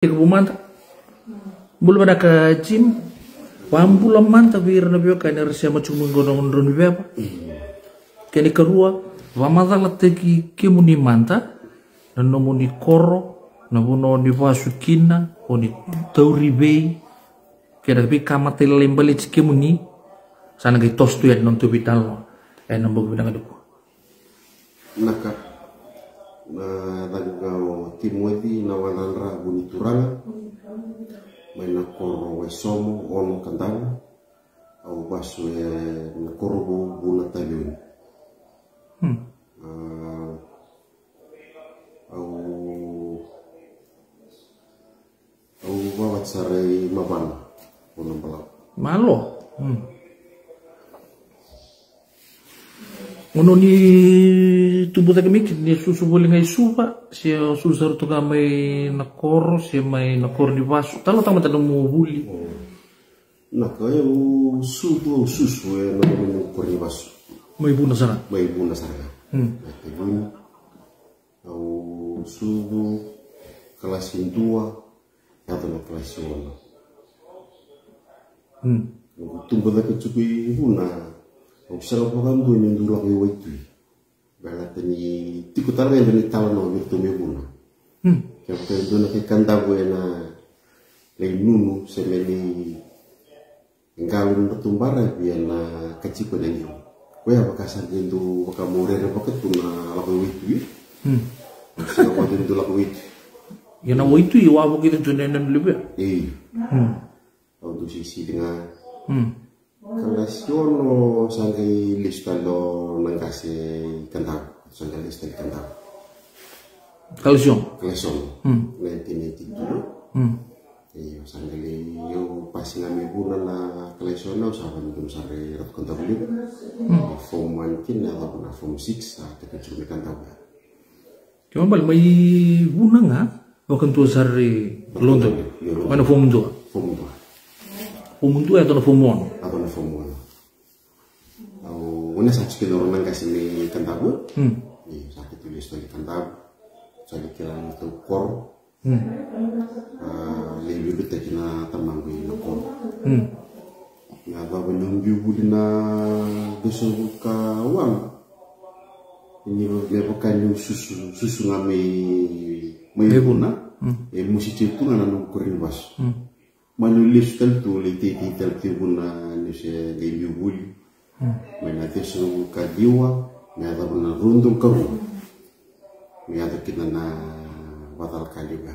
Bumanta belum ada ke gym wambula manta vir na bio kan rsia macam ngondong ndron beba kini kerua wamada lateki kimuni manta na nomuni koro na buno ni vasukina oni tauri bei kira bi kamate lembali kimuni sana gai tostu ya non tu vital nambog bidang adu naka na dagao timoti na wananra bunituranga may na koro wesomo ono kandang au baso na koro buna talyon au bawat sarai mabana puno balap malo ngono ni tubuh tak mikir ni susu boleh ngai supa si susu tu kami nakor si mai nakor di vasu talo tamat ada mau buli na kaya susu na nakor di vasu mai buna sana au susu kelas 2 atau kelas 1 tumbuh tak cukup buna observa quando in duro che vuoi tu bella teni ti cotare ne tavano virtu me buna che per dona che cantavo na le nunu se me li ngawin bertumbara biana keciko dan yo ko ya bakasan itu baka morere baka tuna la ko witu se ko den la ko witu ya na witu yo abo gitu tunen lebe auto sisi dengan Kalasiono sangai listalo nangkase kantap sangai listal kantap kalsion nanti iyo sangai yo pasi ngami buna na kalasiono saban dum sare rat kantap li form 1 kin atau na form 6 atau kecuri kantap cuma bal mai buna nga wakan tu sare londo mana form 2 form 2 atau form 1 apa na form 1 au una sa chike loro nang kasi ni kantabu sa ke tulis tali kantab sa ke kira to kor le bibi te kina tamang bi no kor na ba benung bibu dina beso ka wang ini le bukan susu ngame mai buna e musi citu na no korin bas manulis tel tu le titi tel tibuna ni se le bibu menate su kadiwa nada buna rundung karu nada kita na batal kaliba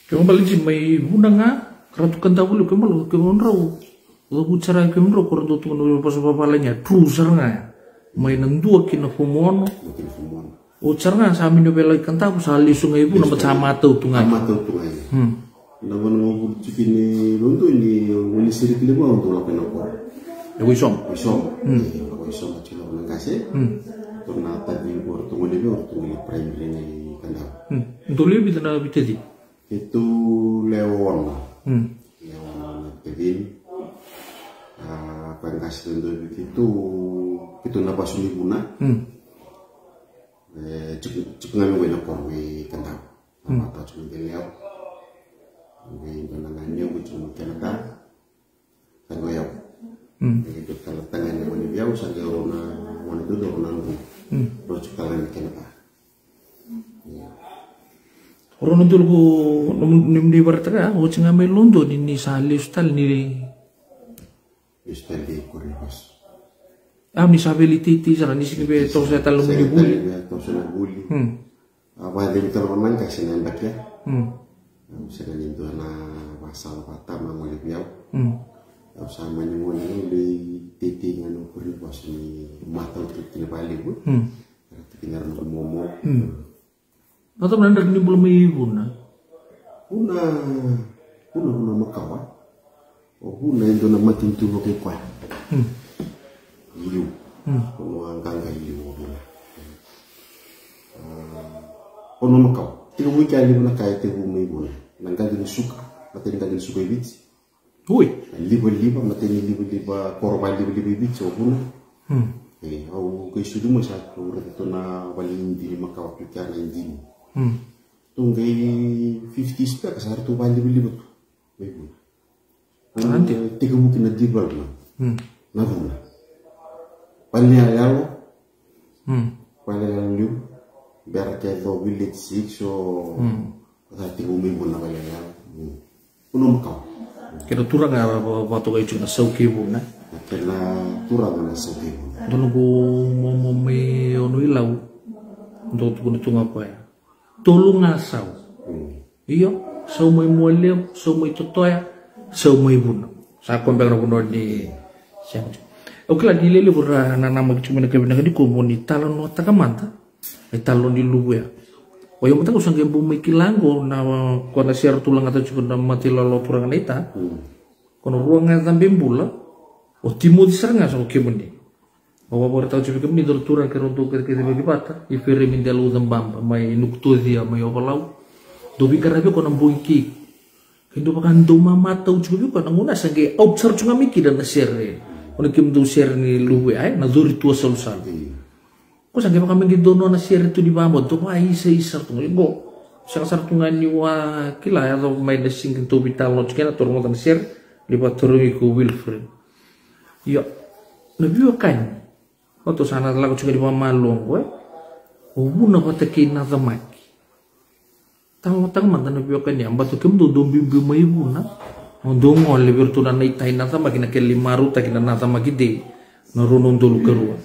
kemo balik mai buna nga karatu kanta bulu kemo nrau lo cara kemo kordo tu no pas papalanya trusar nga mai nang dua kina fumono o cara sa minyo bela kanta ku sali sungai bu na macama tu tungai na bana mo cikini rondo ini woni siri kliba untuk lapen apa Wisom cilo nangkase torna tadi orto ngoli primary ni kandang untuk lebih tanda bitedi itu leon tedin pangkas untuk itu napa suni buna cukup ngami wena korwe kandang apa cukup beliau ngai banangannya cukup kandang tangoyau itu kalau tangan yang mana biau saja orang mana tu orang nunggu, terus kalian kenapa? Orang nunggu lu nimdi bertera, oh cengamai londo ni sahli ustal ni. Ustal di Koreas. Ni sabeli titi sana ni sini be tos saya talu muni buli. Tos saya buli. Apa yang kita orang kasih nembak ya? Misalnya itu na pasal patama mulai biau. Sama nyuwun di titi nganu kuri bos ni mata utik balik bu tinggal momo atau benar ni belum ibuna makawa buna itu nama tintu ke kwa iu kono angkang iu kono makawa tiga weekend buna kaya te bumi buna nangka din suka materi kadin suka ibit Ui, liba mateni liba korban liba bicho buna. Au ke sudu mo sa ko reto na wali indi maka waktu kana indi. tunggai 50 spek sehari tu balik beli betul. Baik. Nanti 3 mungkin nanti baru. Nafuna. Paling lalu. Paling lalu biar kayak do village 6 so nanti umi pun nak paling lalu. Puno makau. Kira turang apa waktu kayak cuma sauki pun, Kena turang na sauki pun. Dono go mau me ono ilau, untuk tu ngapa ya? Tolong ngasau. Iya, sau mai mualem, sau mai totoya, sau mai bun. Sa ko mbeng no di siang. Oke lah di lele pura nama cuma nak kena di komuni talon no takamanta. Talon di lubu ya. Oh yang penting usang gembu mikilango na kona siar tulang atau cuma mati lolo pura neta. Kono ruang ngatan bembula. O timo di seranga so kemuni. Bawa pura tahu cuma kemuni turang ke untuk ke bagi pata. Ifere min dalu zambamba mai nuktodia mai opalau. Dobi karabe kono mboiki. Kendo pakan do mama tahu cuma ko nanguna sange observe cuma miki dan serre. Ono kim do serre ni lubu ai na zuri tua solusan. Ko sange pakan miki dono na serre tu di bambo to ai sei sartu go. Sang sartu ngani wa kila ya do mai na sing to vital no cikena to mo tan serre lipat turun ko Wilfred. Yo. Nabi kan. Waktu sana lagu juga di mama luang gue. Ubuna pataki na zamaki. Tahu mantan nabi kan ya mbatu kem do dombi mai buna. Ndo ngol lebir tu na itai na zamaki na kelli maru ta kina na zamaki de. Na ronon dulu kerua.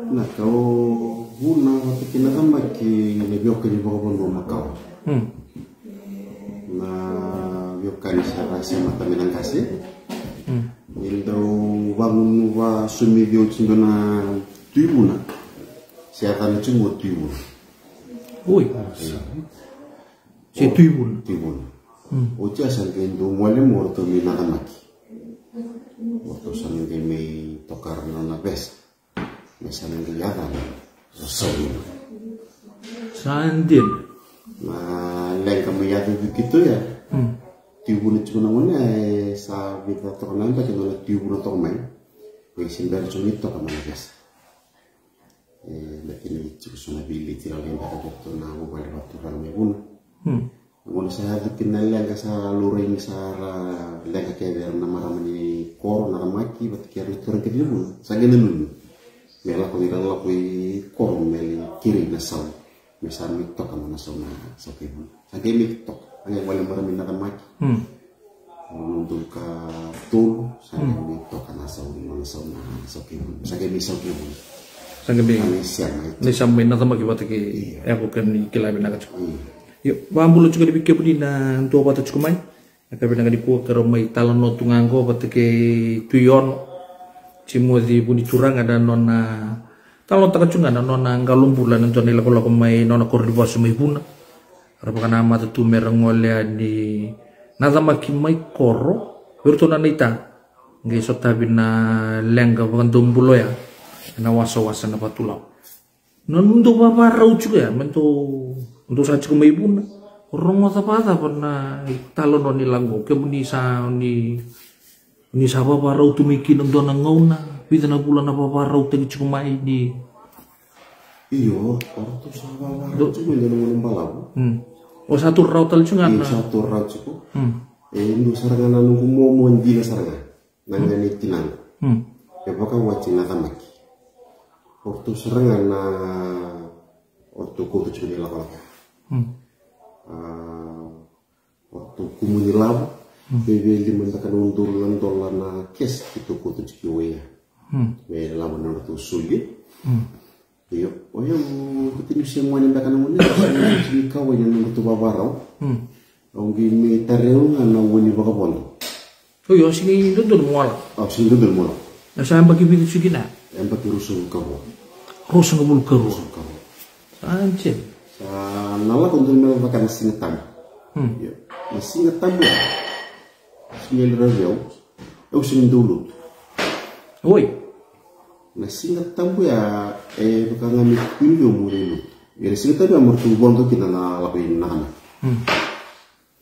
Nah kau buna pataki na zamaki nabi kan di bawah bondo makau. Na yokan sa mata minang kasih. Indo bangun wa sumibio cingona tuibuna. Siatan cungo tuibuna. Oi. Si tuibuna. Tuibuna. Oja sange indo mwale morto minakamaki. Morto sange me tokar na bes. Me sange yada. Sawi. Sandin. Na lengka me yada begitu ya. Tiubuna cuma namanya sa vida tokanan tak kena tiubuna tokamai, simbar cuma itu tokamai biasa. Lakini cukup cuma bili tidak yang pada dokter namu pada waktu ramai pun. Namun saya kenal yang sa luring sa lega kayak nama ramai kor nama maki bat kira turun ke dia pun. Saya kenal mela pengiran lapui kor meli kiri nasau. Misalnya tokamai nasau na sakit pun. Saya kenal tok. Ang wala maraming nakamaki. Nundul ka tul, sa nito ka nasaw ni mga saw na sa gabi saw ki. Sa gabi. Ni samay nakamaki bataki ako kan kilabi na kacu. Yo, bambulo juga dibikir pudi na tua bata cukumay. Nakabi na kadipo karo may talon no tungango bataki tuyon. Cimodi buni curang ada nona talon takacungan na nona ngalung bulan nanto nila ko lako may nona kordiwa sumay buna. Rapakan nama tu merengolnya di nada makimai koro bertuna nita nggak sotabi na lengga bukan tumbulo ya na wasa na patulau nundu bapa rau juga ya mentu untuk saja kumai buna orang mata pada pernah talon noni langgo kemuni sa ni sa bapa rau tu mikin untuk nangauna bisa na bulan apa bapa rau tegi cukumai di iyo orang tu sama orang cuma jangan balap. Oh satu raut tal cungan. Satu raut cukup. Indo sarangan anu kumo di sarangan. Nangani tinang. Apakah wajib nakamaki. Waktu sarangan na waktu kutu cuma dilapor. Waktu kumuni labu. Bebe limantakan undur landola na kes itu kutu cikiwe ya. Bebe labu na tu sulit. Iyo, oh yang ketemu semua yang dah kena mula, sini kau yang nunggu babarau, orang gini tereu ngana wani bakapon. Oh iya, sini itu dulu mual. Oh sini itu dulu mual. Ya saya bagi video segini. Yang bagi rusuh kau. Rusuh kabul kau. Anjir. Nala untuk melakukan singetam. Ya, singetam ya. Sini lerajau. Aku sini dulu. Oi. Na singa tambu ya bukan ngami pilio murelu. Ya singa tambu amor tu bondo kita na lapin na.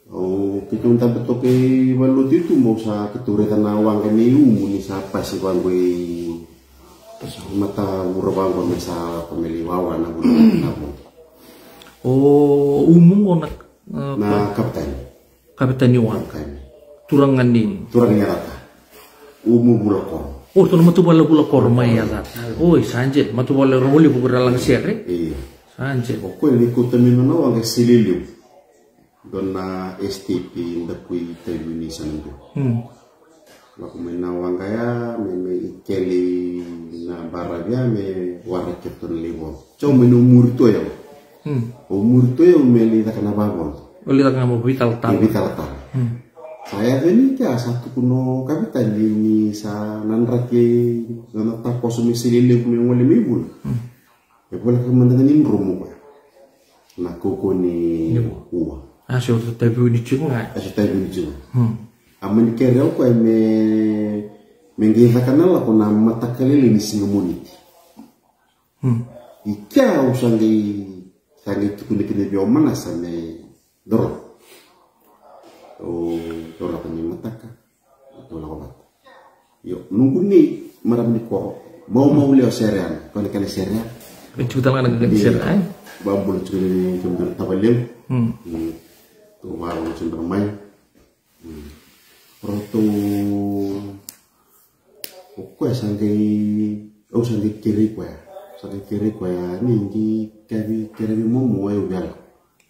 Oh kita unta betoke walu itu mau sa keture tanah wang kami muni sa pas wang gue mata urwang ko sa pemilih wawa na bulan. Oh, umum konak na kapitan Iwan. Turangan ini. Turangnya rata. Umum bulakor. Oh, tu matu bala bulakor mai ya. Oh, sanjit matu bala romoli buburalang sere. Iya. Sanjit. Ko ni ko tamino na wang sililiu. Dona STP ndakui televisi sanando. Laku menawang kaya me ikeli na barabia me warna keton lewo. Cuma menumur tu ya. Umur tu ya meli tak kena bangun. Oli tak ngamu vital tal. Vital tal. Saya ini kaya satu kuno kapitan ini sa nanrake na tak kosumi silile me wale mebul. Ya boleh kemandangan ini romo. Na koko ni uwa. Asio tabu ni chingo ngai. Asio tabu ni chingo. Aman kerja ko me mengiza kanala ko na matakalili ni singumuniti. Ika usangi sangi tukuni bio mana sane doro. O doro ko ni mataka. Doro ko bat. Yo nunggu ni maram ni ko mau leo serian ko ni kali serian. Itu tangan dengan serian. Bambul curi cuma tabalil. Tu baru cuma main. Proto kue sangai kiri kue ni di kiri momo ayo biar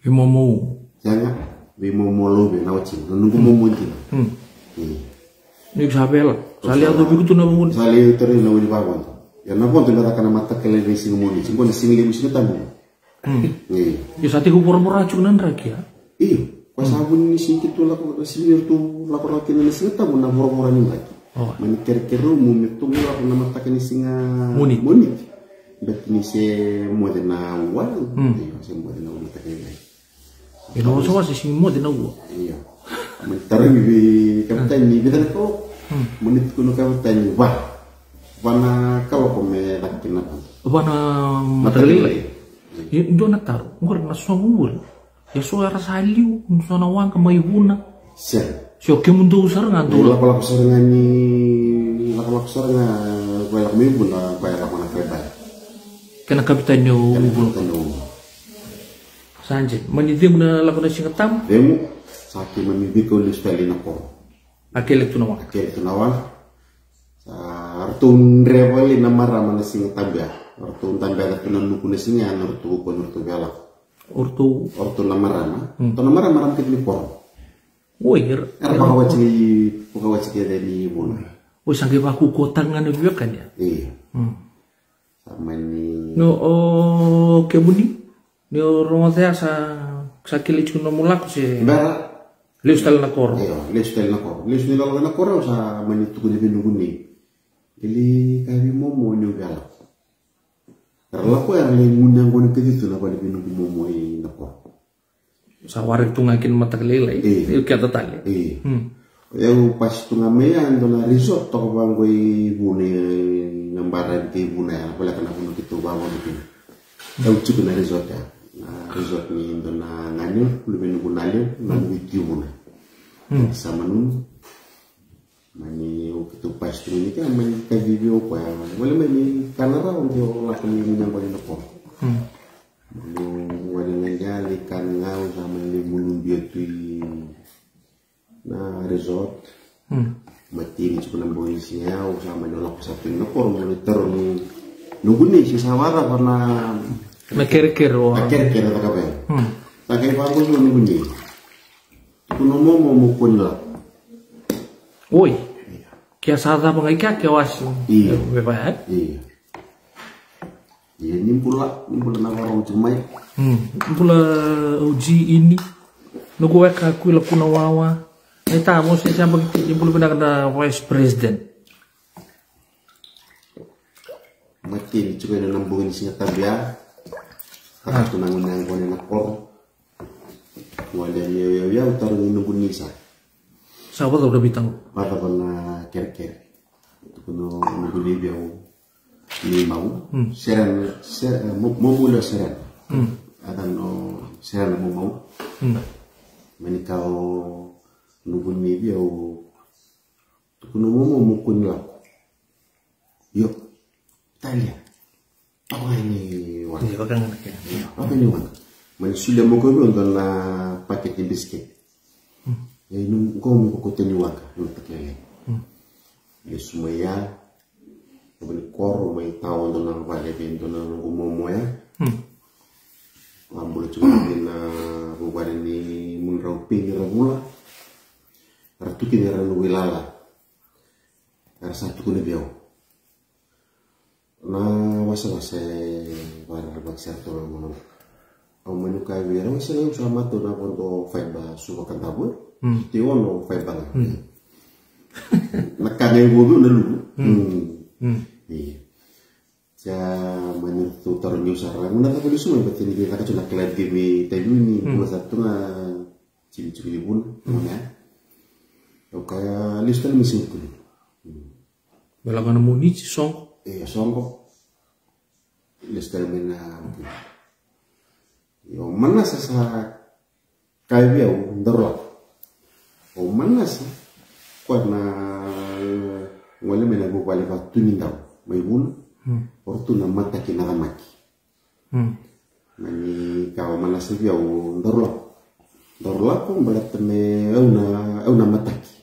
momo jangan momo lo be nawacin nunggu momo ini ni sabela sali aku begitu nabungun sali terus nabu di bawah ya nabu tu nak kena mata kalian di sini moni sini sini musim tamu ya sati kupur-pur racunan rakyat iyo pasabun ni sini tu laku sini tu laku ni sini tamu na murah ni lagi mani kere mu metu mu laku na mata kini singa moni bet ni se modena wal se modena mata kini lagi ino so was sing modena wo iya mentari bi kapitan ni bidan ko menit kuno kapitan ni wah wana kalau kome lakina wana mata kini lagi do na taru ngor na songul ya so rasa liu sona wang ka may buna sio ke mundo usar nganto laku sorangan ni laku sorangan balak may buna balak mana keba kena kapitan yo sanjit maniti muna laku na singatam demo saki mamibi ko listali na ko akele tunawa artun revali na marama na singatam ya artun tambah na nuku na singa artu ko nurtu galak ortu namarana to namara kini por woir pakawaci dari bun sange baku kotangan biyo kan ya iya sama ni no kebuni ni orang saya sa kili cuno mulak si bara listal na kor listal na kor sa manitu ko ni buni ili kami momo ni galak karena aku yang ngundang gue ke situ lah pada pintu momo ini nako. Sawarik tu ngakin mata kelilai, itu kata tali. Yang pas tu ngamean tu na resort toko bang gue bune nambaran ke bune apa lah kena bune gitu bangun itu. Tahu cukup na resort ya, resort ni tu na ngani belum pintu bunalio, nanti video bune. Sama nun. Mani itu pas tu ni kan main ke video apa ya boleh main kamera untuk lakukan yang boleh nak boleh menjadi kan ngau sama ni mulun dia tu na resort mati ni cukup nampak isinya sama ni lakukan satu nak boleh terus ni nunggu ni si sawara karena maker tak apa tak kira apa pun nunggu ni tu nomor mau mukul lah. Oi, kia sada bangai kia was. Iya. Bebat. Iya. Iya ni pula nama orang cemai. Pula uji ini. Nugu eka aku laku nawawa. Neta mo siya begitu ni pula kena vice president. Mati ni cuba nambungin singa tabia. Kakak tu nangun kone nakor. Wadah ya utaru nunggu nisa. Sahabat udah bitang. Pada pernah kere-kere. Itu kuno nunggu dia ni mau. Seran mau mula seran. Ada no seran mau. Menikau nunggu ni dia. Itu kuno mau mukun lah. Yuk, Talia. Apa ini wan? Iya, bagang. Apa ini wan? Manisulia mo ko don na paket ni biscuit. Nung ko mo ko teniwaka no taklele. Sumaya Kemudian koro may tawon doon ng vale doon ng umumoya. Ambulo cuma din na bubarin ni munraw pingira mula. Ratu kinira wilala. Satu kuna biao. Na wasa barar baksa to mo. Au menuka biara wasa yung sama to na ponto faiba suka kantabur. Tiwa no faiba. Nakane godo na lu. Iya. Ja menurut ternyuh sarang mana tak boleh semua betul ni kita cuma kelad game tadi ni dua satu na ciri-ciri pun mana. Kaya listan misi itu. Belangan muni song. Songko. Listan mana. Yo mana sasa kaya dia ndorok. O mana sih? Karena wala mena go wala ba tunindao. May bun, fortuna mata kinaramaki. Nani kawa manasivya o ndorla ko balat me una mataki.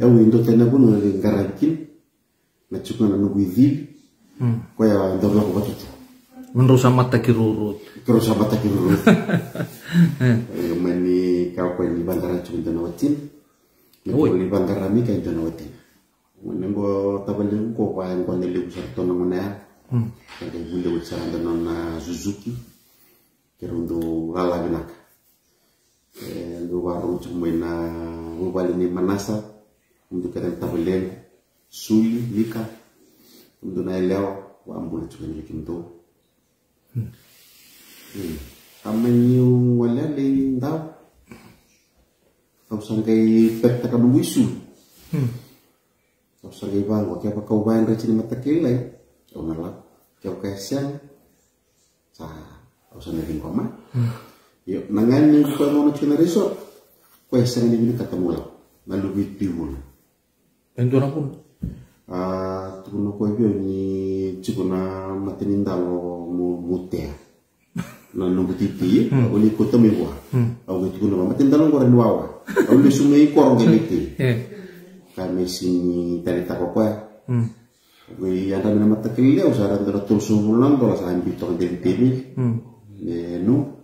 Indo tena kuno le garankin na chukuna no guidil. Ko ya ndorla ko batutu. Merusak mata kirurut. Kerusa mata kirurut. Mani kawa ko ni bandara chukuna na watin. Ni bandara mi kay na watin. Menenggo tabalin ko pa ang kanila sa tono mo na. Kaya bule sa doon na Suzuki. Kerundo lalaginak. Luwaro cuma na mobile ni Manasa untuk kita tabalin Suli Lika untuk na ilaw wa ambul cuma ni kinto. Aman yung wala din daw. Kau sangkay pekta ka wisu. Sa ibang ko kaya kau bayan reci ni mata kilay o nalak kaya kasian sa o sa naging koma yo nangan ni ko mo na resort kasian ni ni katamo lang nalubit piwon Ento na pun tuno ko yo ni chikuna matinindalo mo mutea na nubutiti o ni ko tamiwa o ni chikuna matindalo ko rin wawa o ni sumay ko geliti kami sini dari tako kwa. Gue yang ada nama terkeliau saran teratur sumulan kalau saya ambil dari TV. No.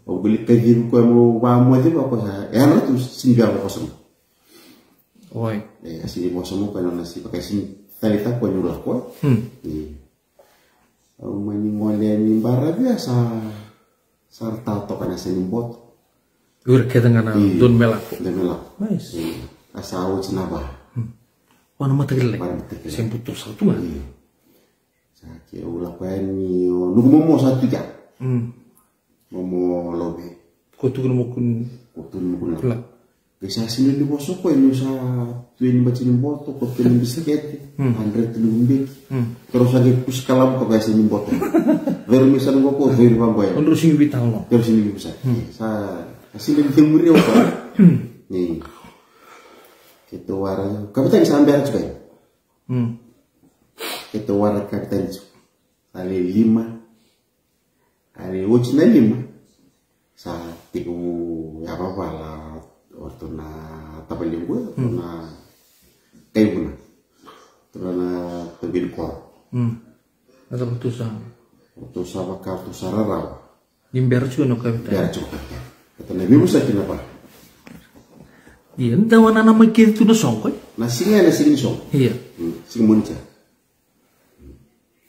O beli kaji ko mo wamu aja ba ko sa. Ano to singa ko sa. Oi. Asli mo sa mo kana nasi pakai sin tali tak ko nyulah ko. O mani mole ni bara biasa. Sarta to kana sinimbot. Ur ketengana don melako. Don melako. Nice. Asau cenaba. Wana mata gele. Semputu satu mah. Sakit ulah pani. Nugu momo satu ja. Momo lobe. Ko tu mo kun. Lah. Kesa sini di bosok ko ini sa tuin bacin boto ko tuin bisket. Andre tuin bik. Terus lagi pus kalam ko kaya sini boto. Ver misal ko ver bamboy. Ondro sing vital no. Terus sini bisa. Sa sini timuri ko. Nih. Itu war kapitan sampai juga ya. Itu war kapitan itu. Ada 5. Ada ucina 5. Saat itu ya apa lah waktu na tabalin gue na kayu na. Terus na tabin kor. Ada putusan. Putusan apa kartu sarara. Nimber juga no kapitan. Ya cukup. Kata nabi Musa kenapa? Iya, entah mana nama kita tu na song koi. Nasi ni song. Iya. Sing munca.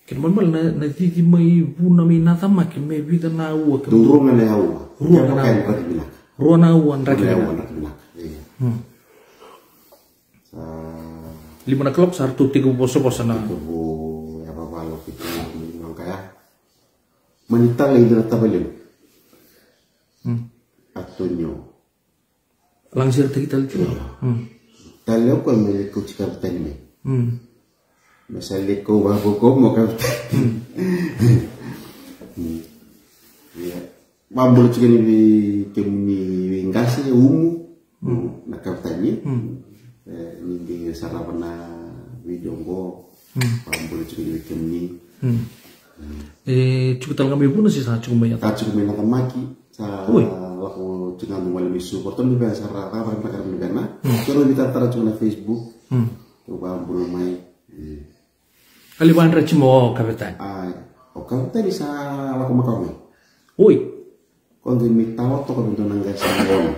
Ken mal na titi mai buna mi nata makin mai vida na uwa. Durungan na uwa. Ruang na uwa. Ruang na uwa raki binak. Lima na klok sartu tiga boso na. Tubuh ya apa lo kita memang kaya menitang itu na tabalin. Atunyo. Langsir kita juga. Kalau kau milik cika petani me. Misalnya kau bawa kau mau kau. Ya, bambul cika ni kami ingkasi umu. Nak kau petani. Ni di sarapan video go. Bambul cika ni kami. Cukup kami pun sih sangat cukup banyak. Tak cukup banyak maki. Sa laku jangan wala misu porton di bahasa rata mereka di bana. Kalau kita tara cuma na Facebook. Coba belum mai. Kaliban racimo kapitan. Kapitan bisa laku makau. Oi. Kau gini tahu to kau bentuk nangga sangon.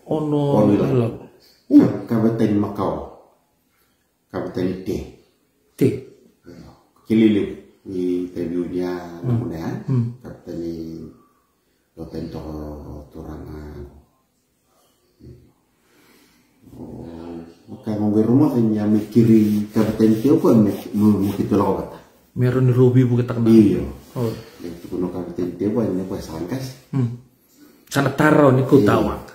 Ono. Kapitan Makau. Kapitan T. Kililip di interviewnya mudah. Kapitan Loten Torangan. Kalau mau rumah hanya mikiri kapitan T apa mau kita lakukan. Meron ni Ruby bukan tak kenal. Iya. Itu kuno kapitan T apa ini pas sangkas. Sana taro ni kau tahu.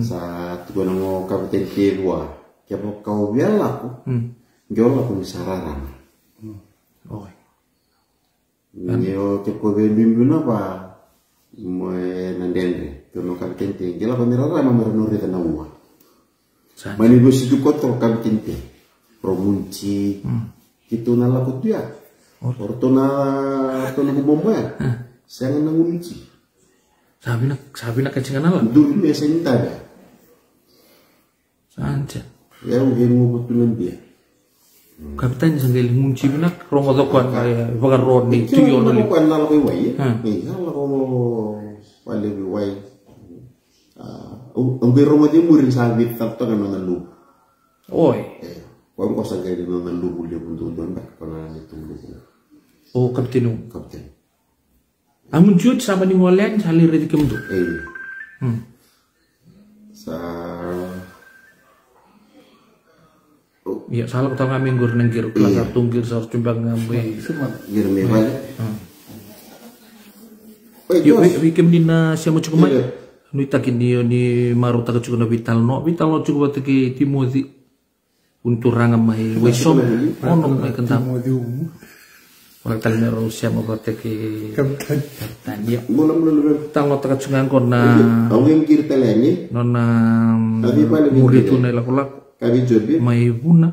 Saat gue nunggu kapitan kedua, siapa kau biar aku, jual aku misararan. Oh, Nyo cepo bimbing apa, mau nandendre, kalau kapitan tinggi lah pemirsa emang merenuri tanah uang. Mani gue sejuk kotor kapitan tinggi, promunci, itu nalakut dia, ortona nunggu bomba, saya nunggu munci. Sabi na kacingan ala. Dulu biasanya tak ada. Sanca. Ya udah mau betulan dia. Kapitan sanggali ngunci binak rongo dokuan kaya bagar roni tuyo no. Itu Bukan nalo kay way. Kalau ko wala kay way. Ang biro mo din mo rin sabi tapto kan nanalo. Oy. Kung ko sanggali nanalo uli punto doon ba kana nitong lugo. Oh kapitenu. Kapten. Amun jut sama ni ngolen salir di kemdu. Sa ya salah kata kami nggur nenggir kelas tunggir saus cumbang ngambil. Gir me balik. Yo wikem dina siamo cukup mai. Nu takin ni maru tak cukup vital no cukup taki Timothy untuk rangam mai wesom ono mai kentam. Orang tali Rusia mau berteki kapitan dia. Tanglo tak cungang kona. Awing kiri telenya. Nona murid tu nela kolak. Kami jobi. Mai buna.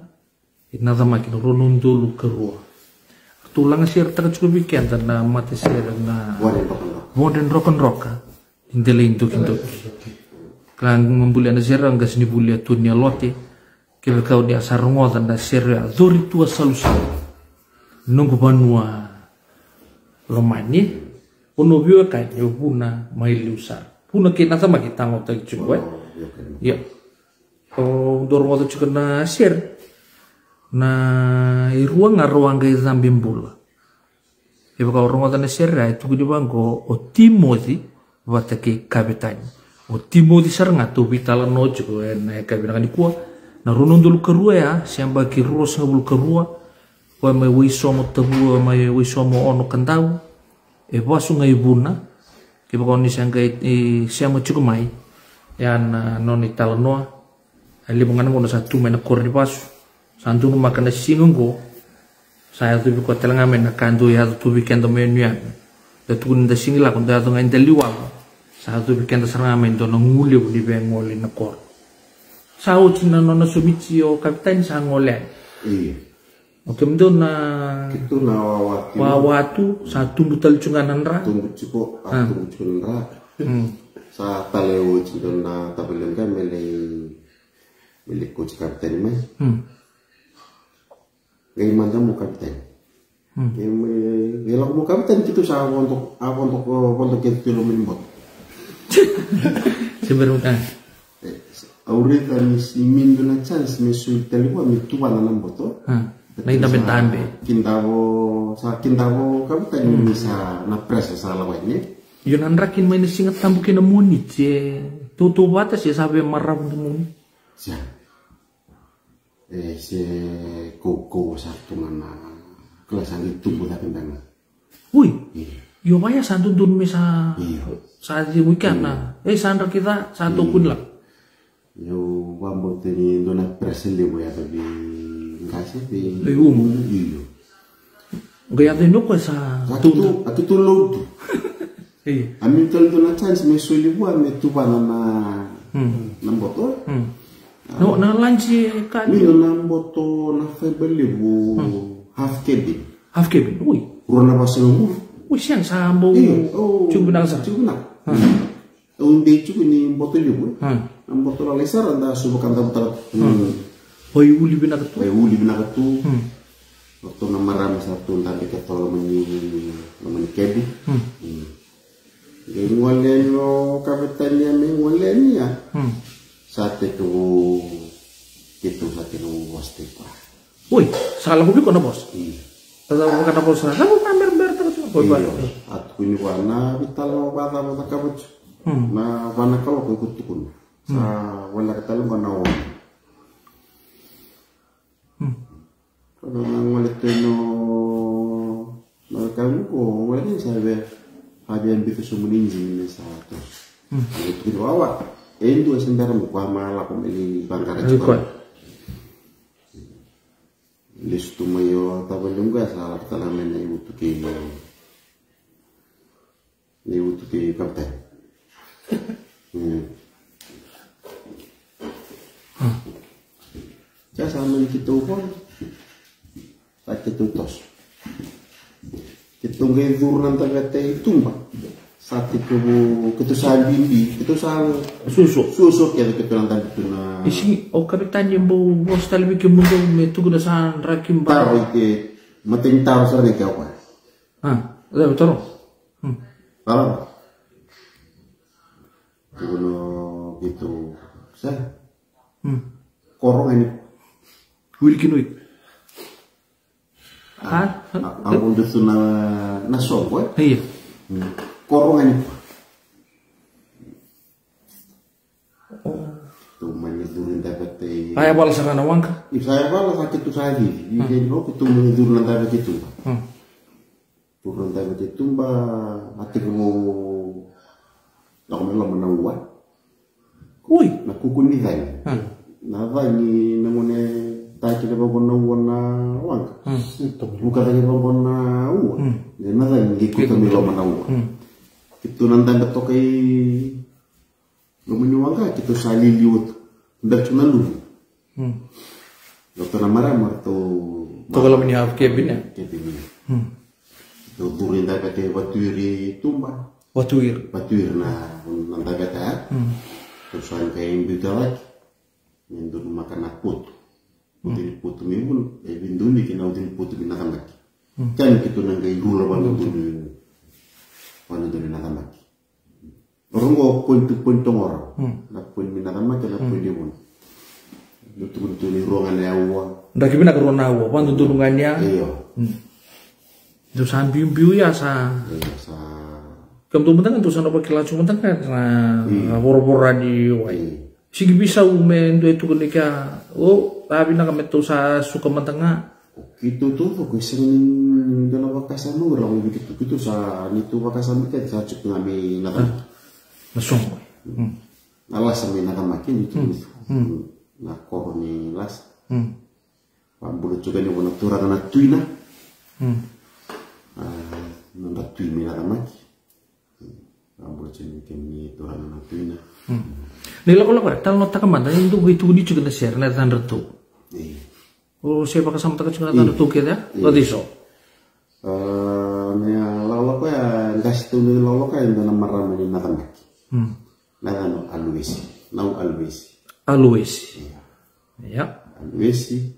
Nada makin runun dulu kerua. Tulang sir tak cukup weekend na mati sir na. Modern rock and rock. Intelin tu kinto. Klang membuli anda sir anggas ni buli atunya lote. Kira kau dia sarungotan na sir zori tua salusa. Nunggu banua lomani uno biwa kai puna mai lusar puna kita sama kita ngotak juga ya dorong ngotak juga na share na iruang ngaruang ke zambimbul ya bakal orang ngotak na share itu di bangko o Timothy watake kapitan o Timothy sarang atau bitalan no juga na kapitan di kuah na runun dulu kerua ya siapa kiros ngabul kerua wa mai wisomo tabu mai wisomo ono kantau e basu ngai buna ke bakon ni sangkai siamo cukup mai yan non italano ali bungan mo satu mena kor di pasu santu makan sinunggo saya tu ko telanga men kandu ya tu weekend menu ya tu nda singila ko da ngai daliwa saya tu weekend saranga men do ngule di bengol na kor sao tina non subici o kapitan sangole Iya. Oke, mendo na itu na wawatu satu butal cunganan ra. Tunggu cukup, tunggu cunganan ra. Sa taleo cunganan na tabelan kan milik coach kapten me. Gay manda mo kapten. Gay mo kapten gitu sa untuk kita lumimbot. Sebenarnya. Aurita si mindo na chance me su telefon mi tuwa na lamboto. Na intambe Kintabo kapitan bisa na presa sa lawanya. Yun anrakin may nasingat tambukin na munit tutu batas ya sabi marap na munit. Siya. Si koko sa tungan na kelasan itu budak kentang. Uy. Yo vaya santun dun sa di weekend na. Sandra kita satu pun lang. Yo wambo teni dona presa lewo ya tapi kasih di iyo gaya tendo ko sa atu tulog amin tol do na chance me suli wa me tu bana na boto no na lanchi ka mi na boto na febele bu half cabin uy rona baselo Wih, siang sambo. Cukup nang sa. Cukup nak. Undi cukup ni botol juga. Botol alesar anda subuh kanta botol. Oi uli bina ketu. Uli bina ketu. Waktu namaram satu tapi ketol meni kebi. Jadi ngoleh lo kapitannya ngoleh ni ya. Saat itu waste pa. Woi, salah hobi kono bos. Tahu kata bos sana, kamu pamer terus. Woi, aku ini warna vital bata kabut. Na warna kalau ikut tukun. Sa wala katalong kono. Kalau ngoleh teno kamu ko wala ni sabe. Ada yang bisa sumeninjing ini satu. Itu awak. Itu sendiri muka malah pemilih bangkara juga. Listu mayo tapi juga salah talamen ibu tuki kapten. Saya sama kita pun tak kita tos. Kita nggak turun nanti kata tumba. Saat itu sal bimbi, itu sal susu ya kita nanti itu na. Isi, kapitan yang bos tali bikin mundo metu guna san rakim bar. Tahu itu, mating tahu sering kau apa? Betul. Kalau, kalau gitu, saya korong ini. Wilkin wik. Aku udah sunah nasok, iya. Korong ini. Tuh menyedurin dapat Saya balas sarana wangka. Saya balas sakit tu saja. Jadi itu menyedurin dapat itu. Turun dapat itu hati kamu nak menang buat. Woi. Nak kukun ni saya. Nada ni namanya tak kita bawa na wangka. Bukan lagi bawa na uang. Jadi nada ni kita milo mana uang. Itu nanti betokai lumayan wangka kita sali liut ndak cuma lu. Dokter namara marto. To kalau menyahap kebin ya. Kebin. Itu turin dapat batuiri tumba. Batuir na nanti kata. Terus kayak imbuta lagi. Mendur makan akut. Udin putu mimun. Bindun bikin udin putu binatang lagi. Kan kita nanggai gula bantu dulu. Wana dulu nakamaki. Orang go poin tongor. Na poin minakamaki na poin dimon. Lutu ni ruangan yawa. Ndak kibina ke ruangan yawa, pan tulungannya. Iya. Itu san biu ya sa. Iya sa. Kamu tuh mentang tuh sana pakai lacu mentang kan na bor-boran di wai. Sigi bisa umen itu kenika. Tapi nak metu sa suka mentang. Itu tuh fokus sering dalam wakasan lu orang begitu gitu sa itu wakasan kita sa cukup ngami nata masuk alas sampai nata makin itu nah koroni las pambulu juga ni wana turang na tuina nanda tuina nata makin pambulu juga ni turang na tuina nila ko lang tal nota kamanda itu gitu ni juga na share na tan retu siapa kesama tak cuma tanda tukir ya, tadi so. Lalu ya gas tu lalu kan dalam maram ini nakan lagi. Nakan alwesi, nau alwesi. Alwesi. Ya. Alwesi.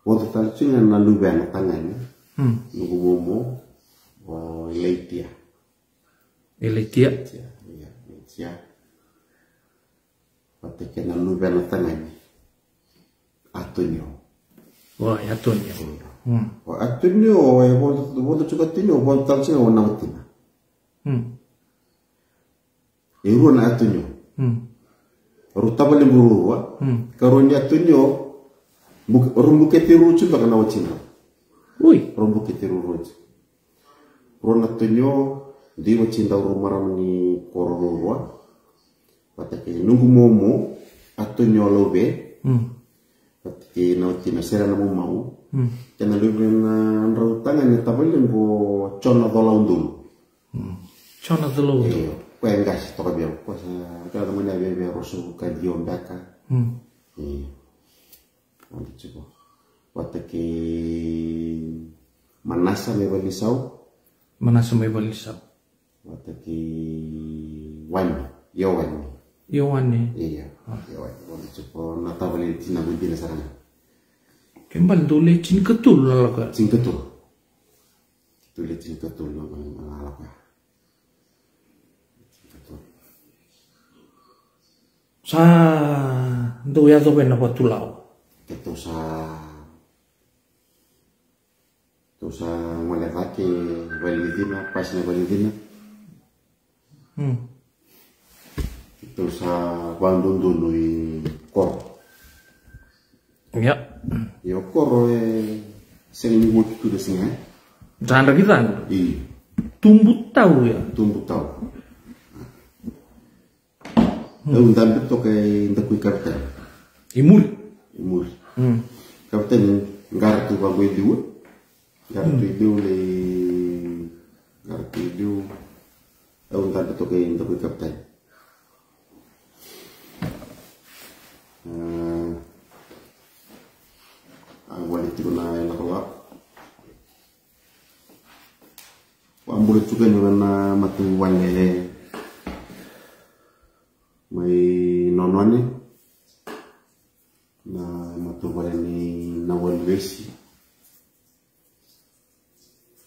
Waktu tadi dengan nalu banyak tangannya. Nugu momo, Leitia. Leitia. Iya, Leitia. Waktu kena nalu banyak tangannya. Atunyo. Wah, ya tuh ya. Atunyo, waktu cukup tinyo, waktu tadi nggak wanang tina. Iru na atunyo. Ruta balik berurua. Karunya atunyo, rumbu ketiru cuba kena wacina. Ui, rumbu ketiru roja. Ron atunyo, di wacinta rumah ramani kororua. Patake nunggu momo, atunyo lobe. Pati na sera na mau. Kena lupa na rautangan ni tabelin ko chona dola undul. Chona dola undul. Iyo, ko yang gas to kabiyo. Ko sa kada mo na bebe rosu ka dion daka. Iyo. Ano chico. Pati manasa me balisau. Mana sampai balisap. Wataki wani, yo wani. Yowane. Iya, yo wani. Wani cepo nata balik tina budi nasarana. Kembali dole cin ketul lalaga. Cingketul. Tulis cingketul nama malalaka. Cingketul. Sa do ya do bena patulau. Tusa malaki walidina pas na walidina. Tusa bandung dulu kor. Ya. Yo kor sering mutu tu desnya. Jangan kita. Iya. Tumbuh tahu ya. Tumbuh tahu. Lalu dapat tu kay ndakui kapten. Imur. Kapten ngar tu bago idiu. Ngar tu idiu le ngar tu idiu. Lalu dapat tu kay ndakui kapten. Wali tu na nakawa. Ambulo juga na matu walele. May nonwani na matu waleni na walwesi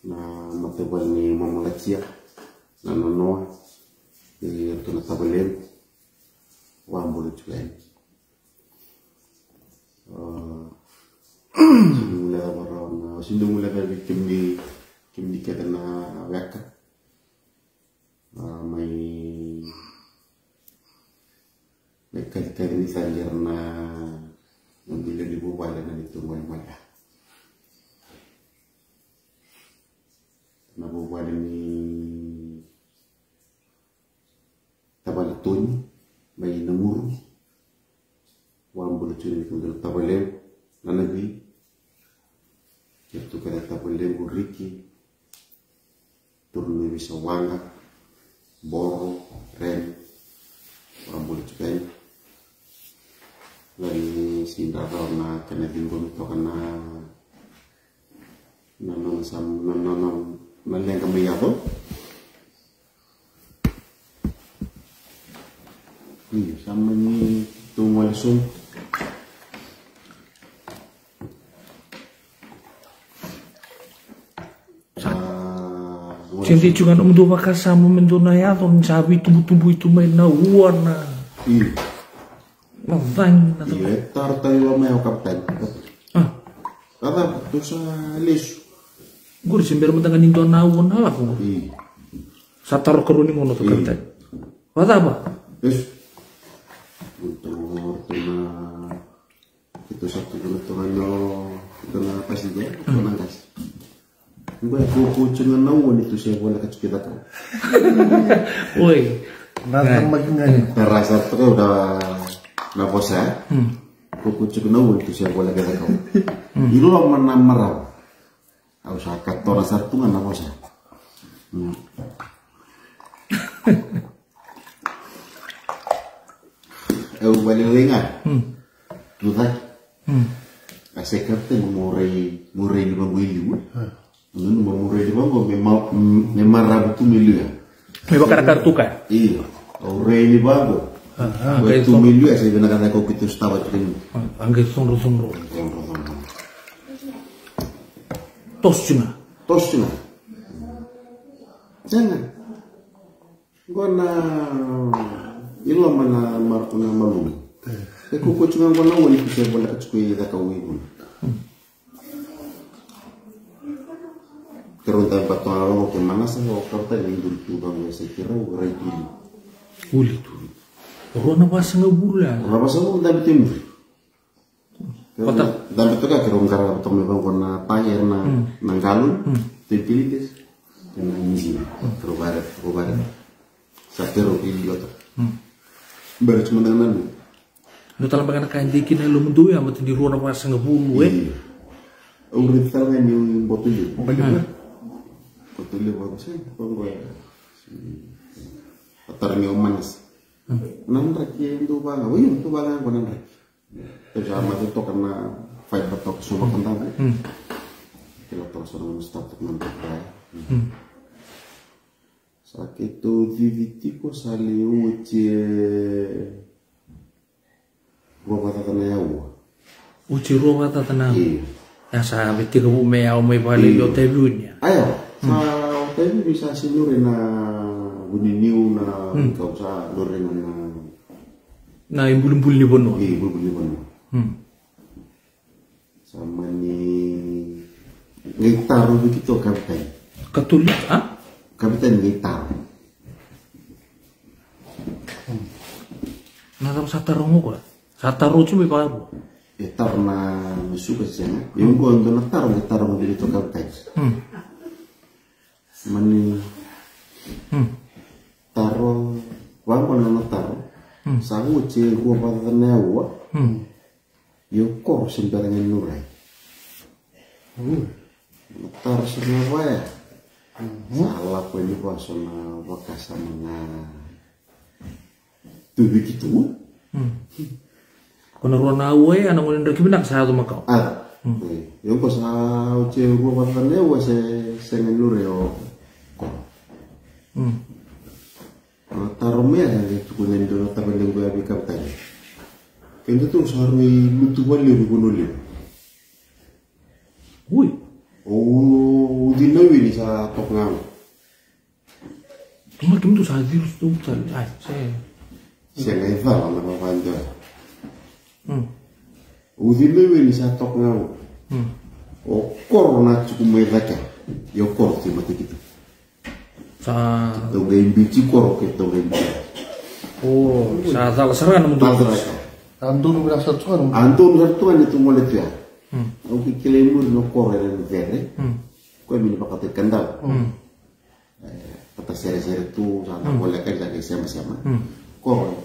na matu waleni mamulatia na nonoa itu na tabelem ambulo juga ini. Mulai baron sindung mulai dari kim di kita na weka may kali ni sanger na nambila di buwala na nito wala na buwala ni tabalatun may namuro wambolo chuni kung tabalem na nabi ito kada tabalem uriki turno bisa wanga boro ren wambolo chuni lagi sindara na kena bingung itu karena nanong naleng kami apa? Iya sama ni tunggu langsung. Senti juga nak mendoa kasar memendona ya atau mencabi tumbuh-tumbuh itu main warna. Iya. Mavang na iya, tayo may kapten. Kata tu sa lesu. Gue sembir mentang ninto nawon ala ko. Iya. Sa taro karuni mo to kapten. Wala ba? Yes. Untuk na itu satu itu na pas dia, itu nangkas. Gue kucing nawon itu saya boleh kecil kita. Oi. Nang magingay. Terasa terus udah na bosa, kuku cukup nawul tu siapa lagi ada kau. Itu lo mana marah, aku sakat tora sartungan na bosa. Aku balik lengan, tu tak? Asyik kata murai di bangku ilu, murai di bangku memang rabu tu milu ya. Memang kartu kan? Iya, murai di bangku. Itu miliar saya benar kau kita setawa ini. Angkat sonro. Tos cina. Jangan. Gua na ilo mana markuna malu. Aku cuma gua na wali bisa boleh kecui dah kau ibu. Keruntai batu alam ke mana sih? Kau tadi dulu bang saya kira urai Uli tu. Orang apa sangat bulan? Orang apa sangat dari timur. Dan betul kan kerong karena atau memang warna tayar na galon, tempilites, dan ini kerubaran. Sakero pilih atau. Baru cuma dengan lu. Lu tahu bagaimana kain dikin lu mendu ya, betul di ruang apa sangat bulu Urut tangan yang botol. Botol bagus sih, gue. Atarnya manis. Nan raki itu bang, itu bang aku nan raki. Terus sama itu karena fiber talk semua tentang. Kalau terus orang start menentukan. Saketo divitiko sale uche roba tatana yawa. Uchi roba tatana. Iya. Yang sabi tiga bume au mai balik yo tebunya. Ayo, sa tapi bisa sinure na buniniu na kau sa lore na. Na imbul-imbul ni bono. Iya, bulu bono. Sama ni ngitaru begitu kapitan. Katulik, ah? Kapitan ngitaru. Nada satarungu ko. Sataru cumi baru. Tar na suka sana. Yung ko ando na taru begitu kapitan. Mani taro wang na taro. Sa uche gua padana wa. Yo kor sembarangan nurai. Tar semua waya. Salah ko ni paso na wakasa mga tubi kitu. Kono rona uwe ana ngulin reki binak sa to makau. Yung ko sa uche gua padana wa se nurai o. Taro mea itu ko nendo na tabaleng gua bi kapten. Kendo tuh sarui lutu wale bi gunole. Ui. Oh, di nawi ni sa tok ngam. Cuma kim tu sa virus tu tal. Ai, Se ngai fa na ba banda. Oh, di nawi ni sa tok ngam. O corona cukup medaka. Yo kor ti mati kita. Sa To game bici kor ke to game. oh, sa tal seran mun tu. Antun udah satu Antun gartuan itu mulai tu ya. Oke kelemur no corre nel verde. Kau mini pakai kendal. Kata seri-seri tu sana boleh kan jadi sama-sama. Corre.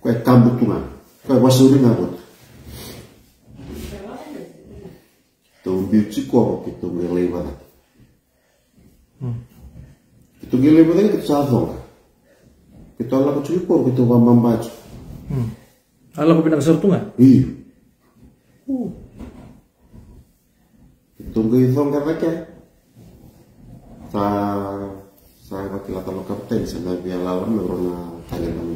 Kau kambut tu kan. Kau wasuri ngabut. Tu bici corre kita ngelewat. Kita ngelewat ini kita sahaja. Kita Allah kecil corre kita bambam baju. Ala ko pinang sertunga. Iya. Tunggu itu kan mereka. Saya wakil atau kapten saya biar lawan merona tangan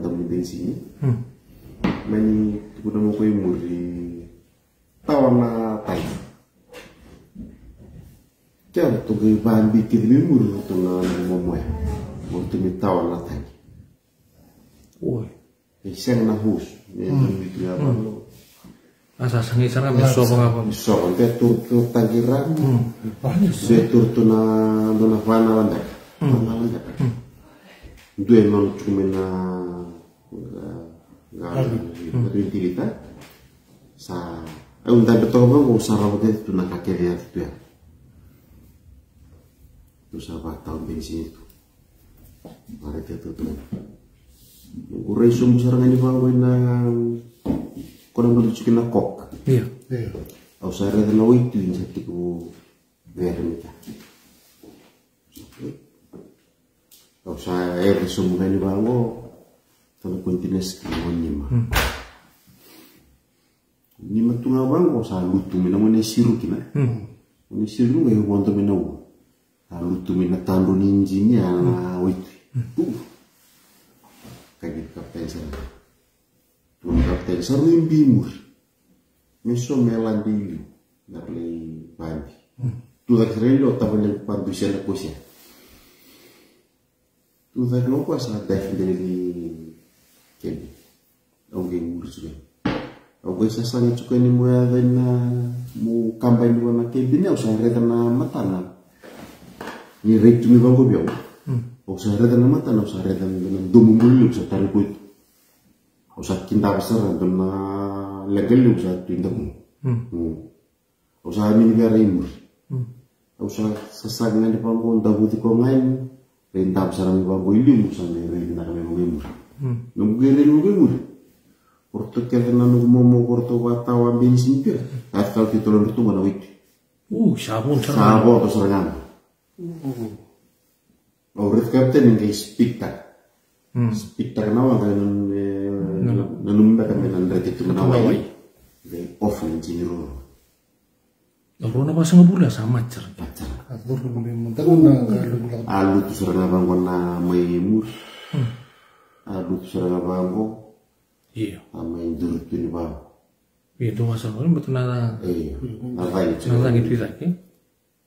tamu di sini. Meni guna mau koi muri tawana tai. Jangan tunggu bahan bikin muri tu na momoy. Untuk tawana tai. Oi. Iseng na hus. Ini itu apa lo? Asa sangi sana meso apa? So, dia tur tagiran. Dia tur na dona fana landa. Due non cuma na utilita. Sa, un tanto tomo mau sarap dia tu na kakek tu ya. Tu sarap tahun bensin itu. Mari kita tu. Urai sumbu sarang ini bawa na kurang boleh cuci na kok. Iya. Au saya reda na itu yang saya tiku vermita. Au saya sumbu ini bawa tanpa kontinus kimonima. Nima tu ngawang ko sa lutu mina mo siru kina. Mo siru ngai wonto mina wo. Lutu mina tandu ninjinya na itu. Kayak kapten sana. Tuan kapten sana yang bimur. Meso melandili dari bandi. Tu tak relo tapi yang pandu sana kusia. Tu tak lupa saat dari kebi. Oke ngurus juga. Oke sasanya juga ni mu ada na mu kampanye dua nak kebi ni usah reda na mata na. Ni rate mi bangko biau. Usah reda na mata na usah reda na dumungul usah tarik itu. Usah kinta besar na legal usah tindak. Usah ini biar imur. Usah sesagnya di bangko dabuti ko ngain. Renda besar mi bangko ini usah renda kami imur. Nunggu imur. Porto que na no momo porto watawa bensin pia. Atau kita lalu tu mana itu. Sabun Sabun atau serangan. Orang kapten yang spektak. Spektak nawa kan nanum mereka menan dari itu nawa. Off engineer. Rona pasang ngebula sama cer. pacar. Atur dulu mentang na kalau bilang Alu tu serang abang ko na may mur. Alu tu serang abang ko Iya. may durut tu ni ba. Itu masalah ini betul nada. Nalay tu. Nada gitu lagi.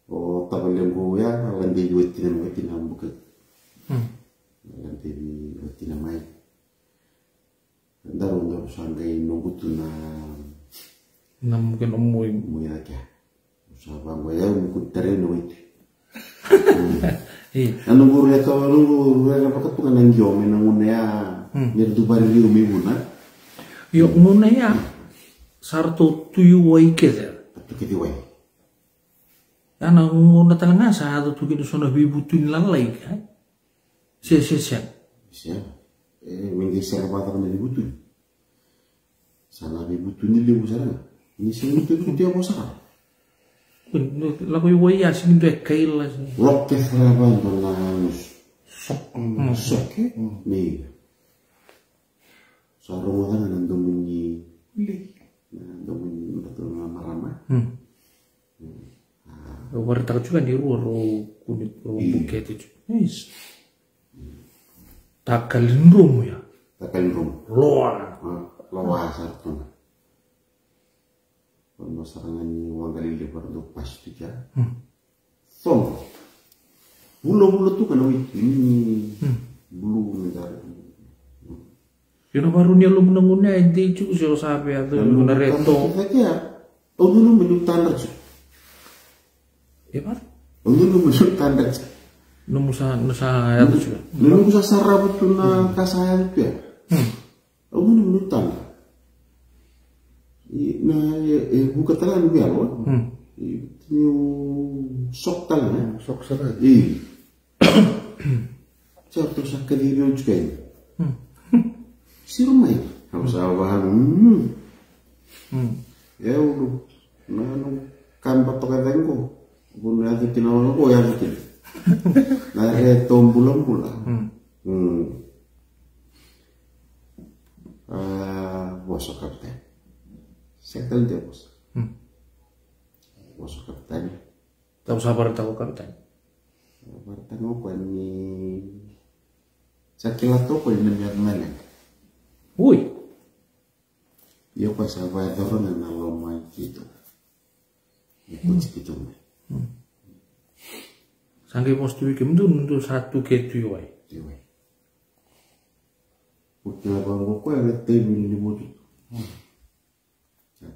O tabalem ko ya landi buat tinam bukat. Landi buat tinam ay. Daru sanday nunggu tu na Mungkin umuwi. muya kya. Sabang ko ya mukut tereno itu. Iya. Nunggu ya to nunggu ya pakat tu kanang giome nang ya. Ner tu bari ri umi buna. Yo nguna ya. Sarto tuyu wai keder. Tu kiti wai. Ana nguna talanga sa tu gitu sona bibutun lalai kan. Sia. Siya. Minggi siya kapata kami dibutu. Sana dibutu ni libu sana. Ini siya itu dia mo sana. Lagu wai ya sini tu kaila sini. Rokke fraban to na sok sok. Ni. Saro mo kana nandong ni nandong betul marama. Baru tak juga di ruang kulit bukit itu. Nice. Takalin room ya. Takalin room. Loa. Loa sarto. Pemasarangan ni wang kali lebar tu pas tu ya. Song. Bulu tu kan ini bulu negara. Yun baru niya lumunangunya hindi juga siya sabi ato yung nareto. Kaya, uno nung minum tanda siya. Ba? Uno nung minum tanda siya. Nung sa ato siya. Nung sa sarap ito na kasayan ko ya. Uno nung minum tanda. Na buka talan biar lo. Yung sok talan. sok sarat. Siya ito sa kaliriyo juga ini. Si rumah itu harus awahan. Ya udah, nanu kan patokan tengko, bunuh hati tinawal ko ya hati. Nah tombulan pula. Bosok kapten, settle dia bos. Bosok kapten. Tahu sabar tahu kapten. Kapten ko ni sakilat to ko ni mana. Woi, Yo pas apa itu orang yang lama gitu, ikut segitu. Sangke pos tu ikem tu untuk satu ketu yoi. Dewa. Udah bangku kau yang TV ini buat.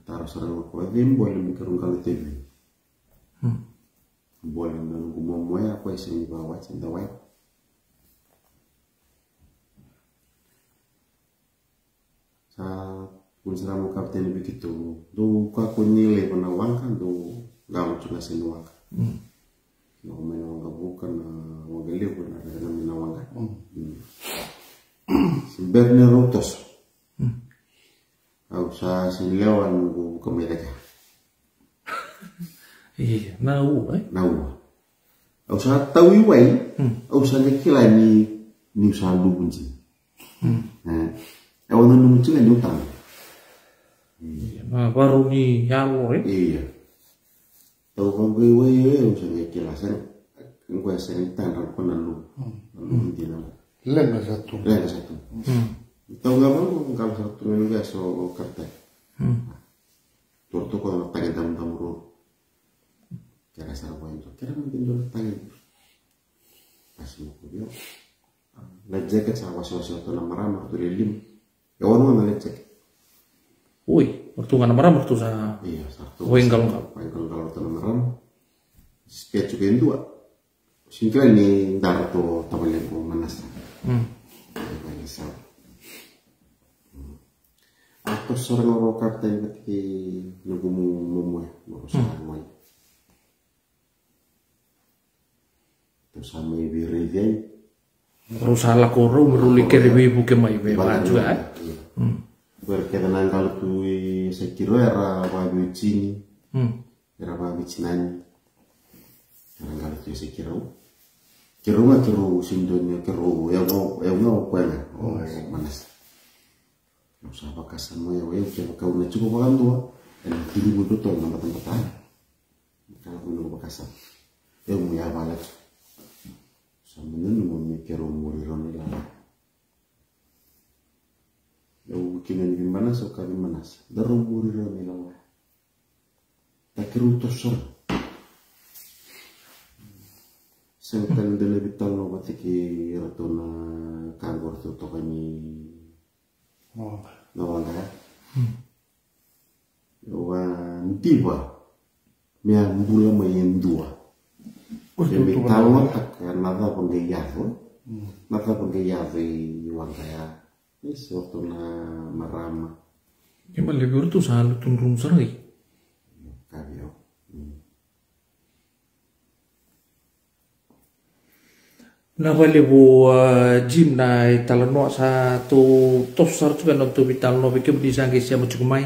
Taruh sarang kau yang boleh mikirun kalau TV. Boleh nunggu mau ya kau yang bawa cinta wae. Sa kung sarang mo kapten begitu, do kako nilai penawang kan do gamu cuma senuang. No menawang bukan wagale pun ada dengan menawang kan. Sebenarnya rotos. Aku sa sinlewan ko kemereka. Iya, nau Nawa. Aku sa tahu iwai. Aku sa nyekila ni usahalu bunci. Aku nanu muncul ni utang. Nah, baru ni yalo Iya. Tahu kau iwai aku sa nyekila sen. Aku sa nyekila ko nalu. Nalu di nama. Len satu. Lain satu. Tahu nggak bang? Kalau satu minggu so kertas. Tuh kalau tanya tamu-tamu ro. Kira salah poin tu. Kira mungkin dulu tanya. Pas mau kuliah. Lejek ke sama sosial tu nama ramah tu lilim. Ya orang mana lejek. Woi, waktu nggak nama waktu sa. Iya satu. Woi kalau Kalau tu nama ramah. Spiat juga itu. Singkir ni dar tu tabaleng ko manas. Banyak sah. Aku sering orang kapten ketika nunggu mau sarang terus sama ibu regen Terus salah koro meruli kiri buke mai beba juga. berkaitan kalau tu sekiro era wabi cini era wabi cinani kalau tu sekiro kiro mah kiro sindonya kiro yang mau kuena manas usah pakai sama ya, coba kau nak cukup makan tua, dan diri bodoh tuh nama tempat lain. kalau menunggu bekasam ya mau ya balik sama nunggu mikir umur ironi lah ya bikinan gimana suka gimana dari umur ironi lah tak kira tosor sekarang dia lebih tahu berarti ki ratuna kantor tu tokani nawang kan wan tiba mia mbula mayen dua jadi tahu tak nada penggayaan nada penggayaan wang kaya ini suatu na marama yang paling lebih itu salah turun serai kabio na valibu gym na italano sa to tosar juga no to vitalno bikin di sangi siamo cukumai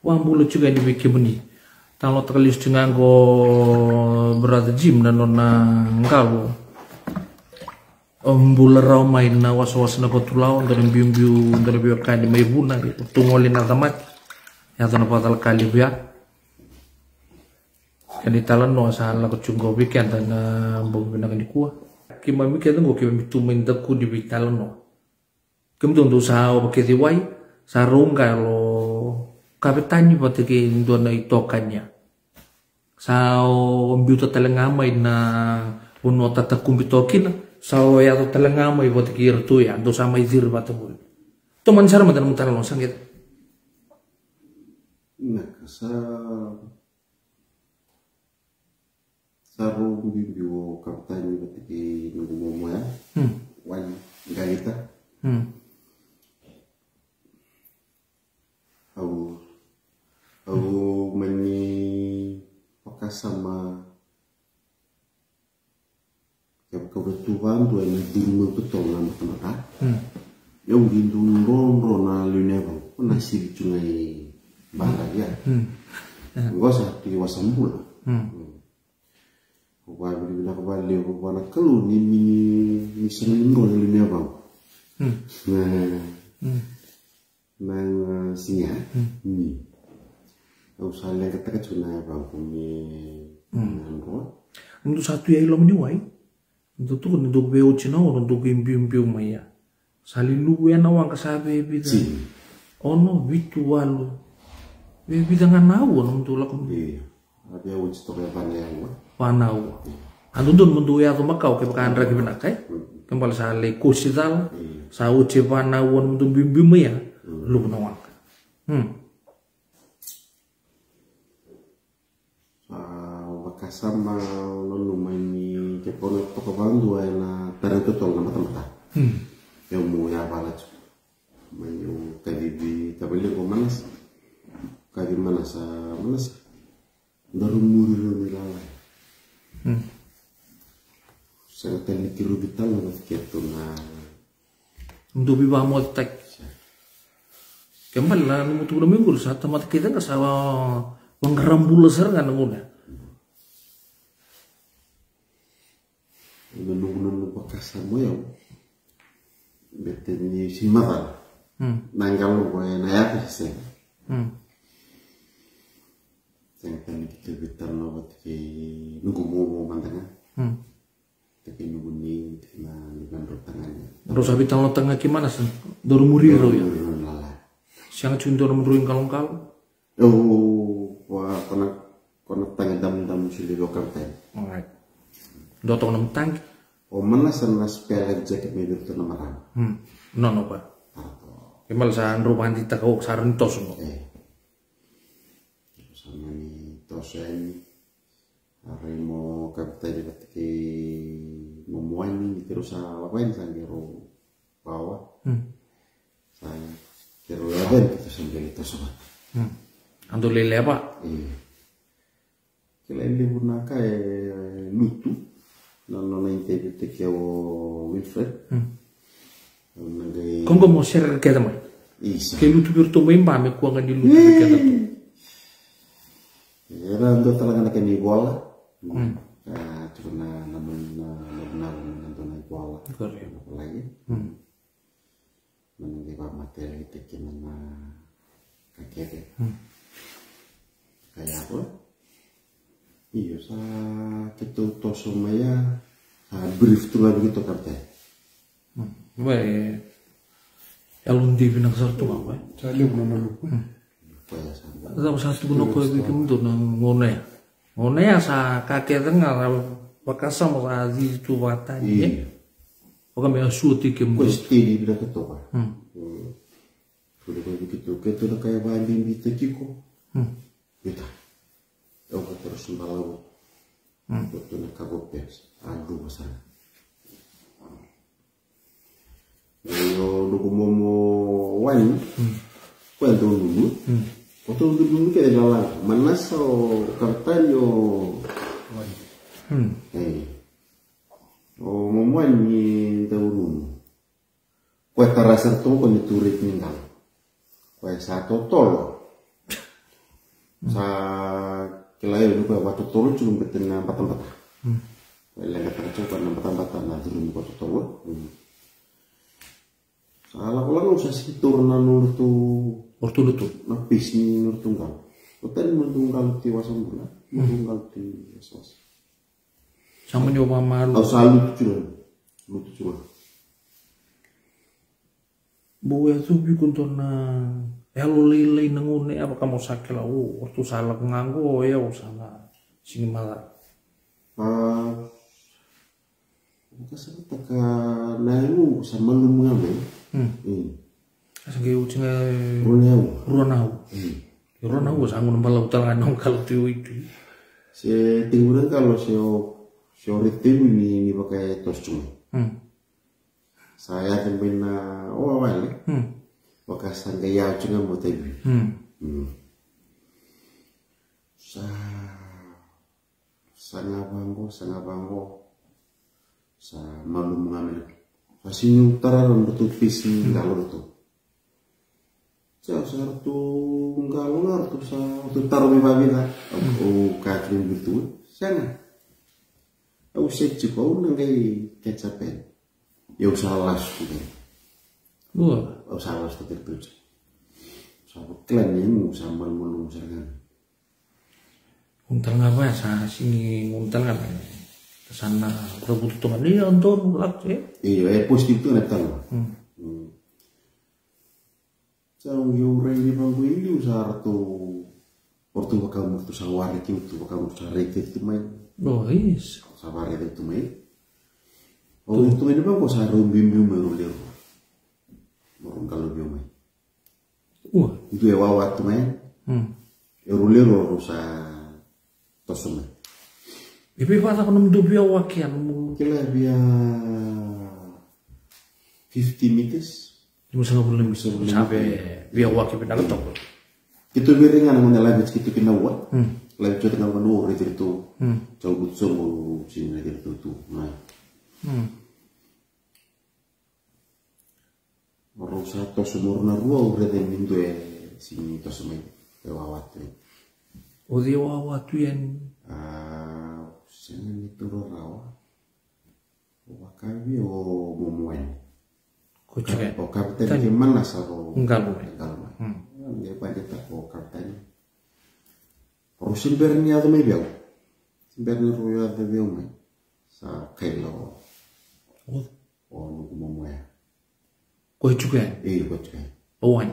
wang bulu juga ni bikin ni talo terkalis dengan go berada gym dan nona ngalo bulu rau main na was na kotulau dari biu dari biu kali mai buna gitu tungolin na tamat ya to na patal kali biar kan italano sa la ko chungo bikin dan bung bina di kuah kima mi kaya ngo kima mi tumain daku di vital no kima tundo sa o pakai diwai sa rongga lo kapitani pati ke ndo na itokannya sa o mbiuta talengamay na uno tatakum bitokin sa o ya to talengamay pati ke irtu ya do sa may zir bata bul to man sar madan mutal lo sangit sa saru bibiu kapten berarti nunggu momo ya wan galita au meni pakas sama kebetulan tuh yang dulu betul nama tempat yang gintung ron na luneva pernah sih cungai bangga ya nggak usah di wasambul Wah, bila kembali ke mana kalau ni seneng orang ini apa? Nang singa ni. Aku saling kata cuna apa punya nangro. Untuk satu ya ilmu ni wai. Untuk beo cina orang untuk impiu maya. Salilu ya nawang kasabe bida. Ono bitu walu. Bida nganawan untuk lakukan. Iya. Ada wujud tokoh panjang. Panau. Andun mundu ya to makau ke pakan ragi benakai. Kembali sa le kusital. Sa uci panau mundu bimbim ya. Lu nawang. Bakasam lalu main ke pono toko bandu na taranto tol na mata. Yang mau ya balat. Mayu kadibi tabeli ko manas. Kadi manas manas. Daru muri lalai. Saya teknik rubital na keto na untuk biba mo tek kembali lah nemu tuh minggu saat temat kita nggak salah pengerambul ser kan nguna nunggu pakas mo ya beteni simata nanggal ko na ya sih yang teknik rubital na berarti nunggu mo mantangan tapi nunggu ni na dengan tangannya terus habis tanglo tengah gimana sih doru muri ro ya siang cuntur meruin kalong-kalong wah konak tangan dam sili lokal teh alright dotong nam tang mana sana spell jacket medir tu nama no pak kemal saan rupahan kita kau saran tos no sama ni tosen hari mau kapten ketika memuani terus apa yang saya kira bawah saya kira apa itu sambil itu sobat antu lele apa kira ini pun nak lutu nona itu ketika Wilfred kau mau share ke kita mai ke lutu bertu main pame kuangan di lutu kita tu era ando talaga na kani bola cuma naman nanto na bola lagi manang iba materi tekin na kakek kaya apa Iya, sa kita tosomaya sa brief tu lagi kita kata. Baik. Alun di pinang sartu apa? Saya belum lupa. Supaya sama. Tapi satu guna kau bikin tu nang ngone. Ngone ya sa kakek tengah bakasa mo sa di tu watanya. Iya. Oka me asuti kem. Questi di bilang kita apa? Sudah kayak begitu, kita udah kayak banding di tejiko. Kita. Tahu kata terus membalau. Betul nak kabopes. Aduh masalah. Yo duku momo wani. Kau yang dulu. Waktu dulu kayak jalan. Mana so kartanyo. O momo wani dulu. Kau terasa tu kau diturik ninggal. Kau satu tol. Sa kelayu juga waktu tol cuma betina empat-empat. Lagi tercoba empat-empat nah dulu waktu tol. Salah ulang usah sih turunan nur tu Ortu lutu. napis ni nur tunggal. Hotel nur tunggal ti wasan bulan. Nur tunggal ti waswas. Sama nyoba malu. Au salu tu cuma. Buaya tu bikin tu na. Elo lilai nangune apa kamu sakit lah. Waktu salah nganggo ya salah. Sini malah. Kasi taka naimu sa malum ngamen. Asal ucing Runau. Runau sangun malau talanong kalau tu itu. Si tinguran kalau si oritim ini pakai tos cuma. Saya kan bina awal. Pakai sanggaya cuma mau tebi. Sangat banggo. Sa malum ngamen. Kasi utara ram bertupis ngalo tu. Sa tu ngalo ngar tu sa tu taruh mi babina. O katrin betul. Sana. Au secci ko nangai kecapen. Eu salas tu. Au salas tu terus. Sa klan ni sama malum sangan. Untal ngapa sa sini untal ngapa? Kesana kebutuhan dia untuk lak Iya, positif tu nak tahu. Jauh yang orang di bangku ini usah tu waktu kamu tu sawar itu kamu cari itu main. Oh is. Sawar itu main. Oh itu main apa? Kau sarung bimbi merulir. Merung kalau biom main. Itu ya wawat tu main. Merulir rusa tosum. Ibu fata kono mdubia wakian Kila biar 50 meters. Cuma sangat belum bisa sampai biar wakil pindah ketok. Itu biringan mana lagi kita kena buat. Lagi kita kena buat itu jauh betul sini lagi itu nah. Orang satu sumurna dua udah dengan itu sini itu semai lewat. Oh dia lewat tu yang sini itu rawa. Wakabi o mumuan. Kocak. O kapten di mana sabo? Enggak. Dia pada tak o kapten. Rusin berni ada mai biau. Berni ruya ada biau mai. Sa kailo. O nuku mumuan. Kocak. Kocak. Wan.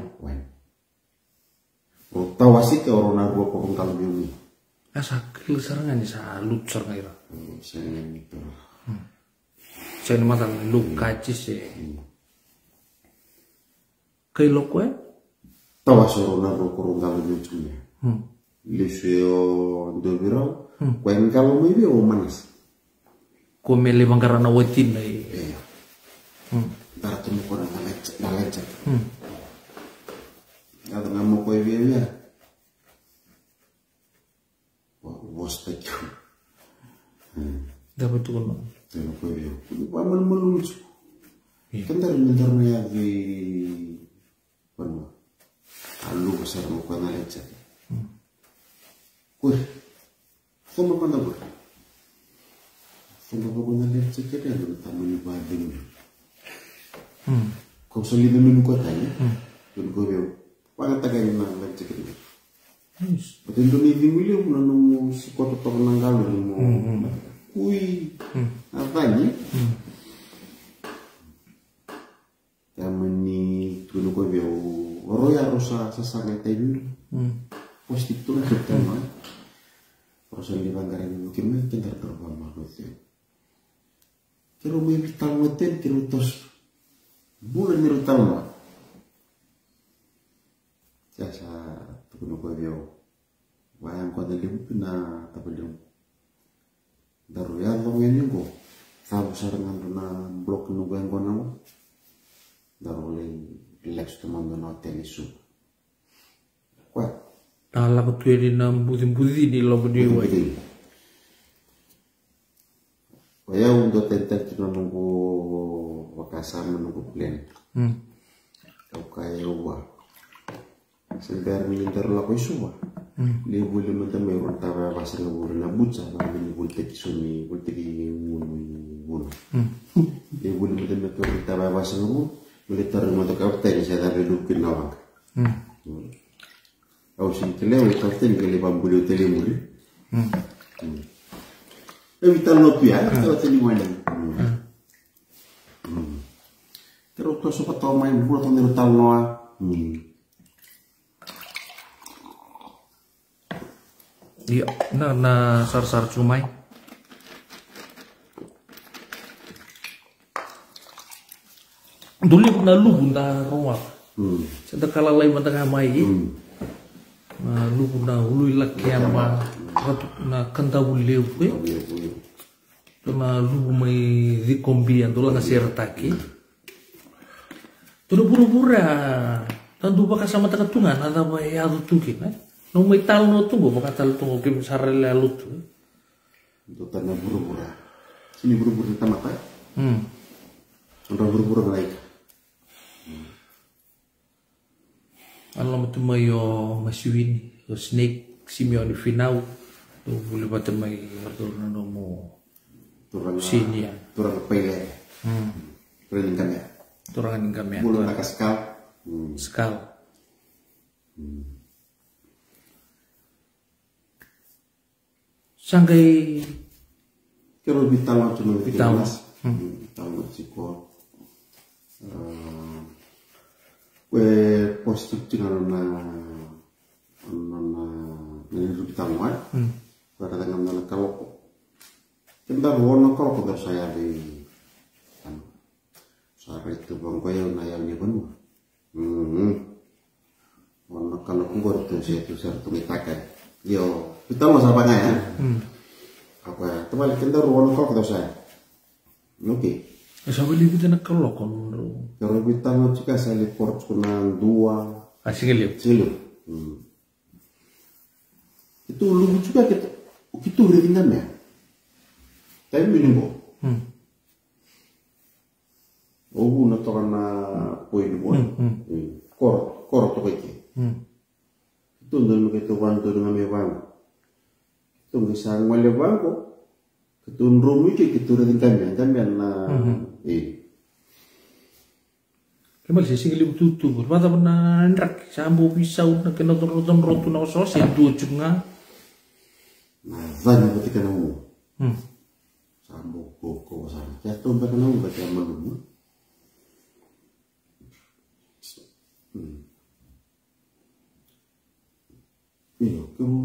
O tawasi ke orang narua korong kalau biau ni. Asa kil serangan ni sa lut serang ira. Sen itu. Saya ni mata luka cis Kay loko Tawas orang narua korong kalau biau cuma. Lisio dobirau. Kuen kalau mai biau manas. Ko mele bangkarana watin ay. Darah temu korang ngalecet. Ada ngamu kue biau ya. Bos pecu. Dapat tu kan. Tengok kue biau. Paman melucu. Kan dari menternya di penuh. Alu besar muka ngalecet. Kue. Sama mana gue? Sama apa ngalecet jadi ada tamu bading. Kau solid dulu kau tanya. Dan kue biau. Pangat tagay na ngalecet gitu. Patendo ni vimilio kuna no sikoto to nangalo mo. Ui. Avani. Kamani tuno ko veo roya rosa sasanga tayu. Posti tu na tema. Rosa li bangare ni kimme tendar terba mahmudnya. Kero me vital moten kero tos bulan ni rutama. Jasa tuno ko veo wayang ko dalim na tabalong. Daru ya lo ngene go. Sabu sarangan na blok no go namo. Daru le relax tomando na telisu. Kwa ala ko tueri na budi di lo budi wa waya undo tentar tu nunggu wakasa menunggu plan kau kaya wa sebentar minter la ko isuwa le bulu menta me ronta ba basa nguru na butsa ba ni bulte kisuni bulte ki ngunu le bulu menta me ko ronta ba basa nguru le tar mo to ka tele sa dar lu kin na au sin tele o tarten que le bambulio tele muri evitar no pia pero tele wani pero to so pato mai bulo to nero tal noa iya na sar cumai dulu na lubu na roa sedang kala lai matanga mai na lubu na ului lakiama na kanta buleu na lubu mai di kombi andola na sertaki tudo pura-pura tandu baka sama takatungan ada bay adu tukin no mai tal no tunggu baka tal tunggu kim sarele alut itu tanah pura-pura sini pura-pura tamata orang pura-pura baik Allah matu mayo masiwin o snake simio di final tu boleh baca mai retorno no mo sini ya turang pele turang kami turangan kami bulu nak skal sangkai kalau vital cuma vital vital siko we positif dengan itu kita muat pada dengan kalau kita warna kalau pada saya di saya itu bang kaya nayangnya penuh warna kalau kumpul itu saya itu saya tumitakan yo kita mau apa ya apa teman kita warna kalau pada saya oke sabi kita nak kalau kon kalau kita mau cika saya report kunang dua asing Silo. Itu lugu juga kita udah tinggal ya. Tapi minum oh na to kana poin mo. Kor to kiti. Itu ndon kita wanto dengan mewang. Itu ngisang wale wango. Itu nromi kita udah tinggal ya. Na Kemal sih singli tutu, bermata pernah nrak sambo pisau nak kena turun rotu nak sos yang dua cunga. Nah, zan berarti kena mu. Sambo koko sana. Jatuh berarti kena mu berarti aman. Iyo, kamu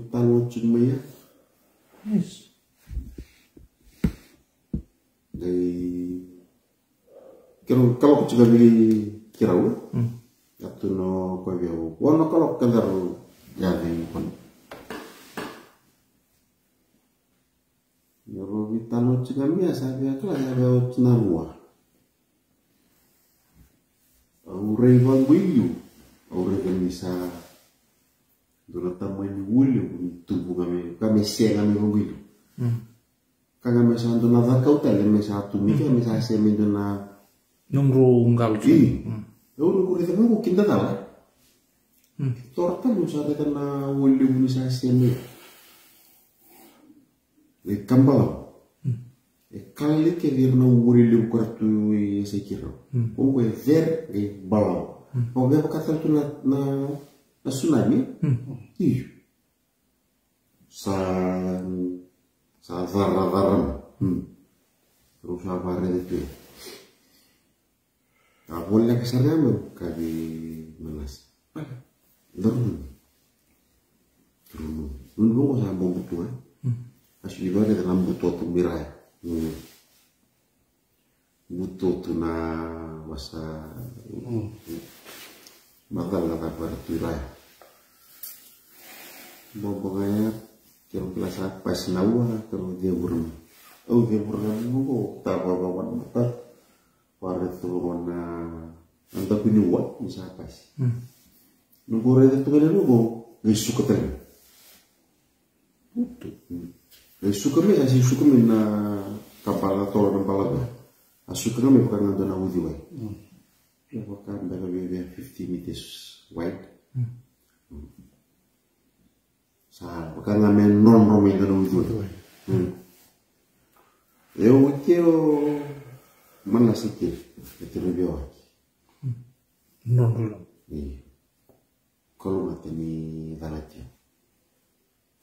utang cuma ya. Yes. Kalau juga beli kirau, atau no kau biau, warna kalau kadar jadi pun. Kalau kita no juga biasa dia kelas ya biau cenarua. Orang bang biu, orang kan bisa dulu tamuin wulu tubuh kami siang kami bang biu. Kami misalnya tu nak kau tele misalnya tu mikir misalnya saya minta Nunggu ngal cuy. Lalu nunggu itu nunggu kita tahu. Orang kan misalnya kena wulu misalnya saya ni. Kambal. Kali que na wulu quarto e esse kiro. Ou é ver e balau. Ou é para tu na na tsunami. Iyo. Sa varavaram. Terus apa itu? Boleh kesana kami malas. Dorong. Nunggu sa bom butuh. Asli juga ada dalam butuh tu mirai. Butuh tu na masa magal na pada mirai. Bom bangaya kira kelas apa sinawa terus dia burung. Oh dia burung nunggu tak bawa mata. Pada tu mana anda punya wat bisa apa sih? Nunggu reda tu kan nunggu suka tadi. Suka me asih suka me na kapal atau nampala ba. Suka me bukan nando na udi wai. Ya bukan dah lebih 50 meters wide. Sa bukan ngamen non romi na udi wai. Eu mana sikit itu lebih awak. Non dulu. Kalau mati ni dalaja.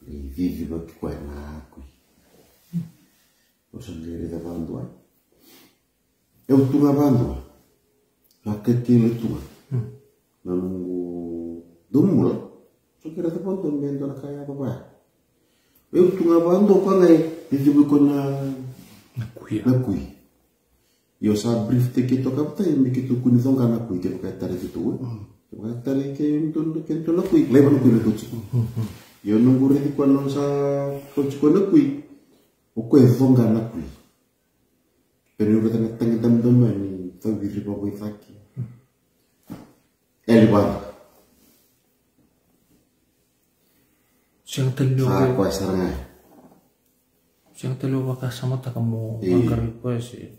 Vivi bagi kau nak aku. Orang sendiri dah bantuan. Eu tu ngah bantuan. Kecil itu mah. Nunggu dumul. So kira tu bantuan bento nak kaya apa bah. Eu tu ngah bantuan kau ni. Vivi bagi nakui. Yo sa brief te kito kapta yang begitu kunithong kana kui ke pakai tarik itu. Pakai tarik ke untuk nakui. Leban kui lebat. Yo nunggu reti kuano sa coach kuano kui. Oke vonga na kui. Pero kata ngetang dam ni tau diri pa kui taki. Elba. Siang telu. Sa ko saranga. Siang telu baka sama tak kamu angkar ko sih.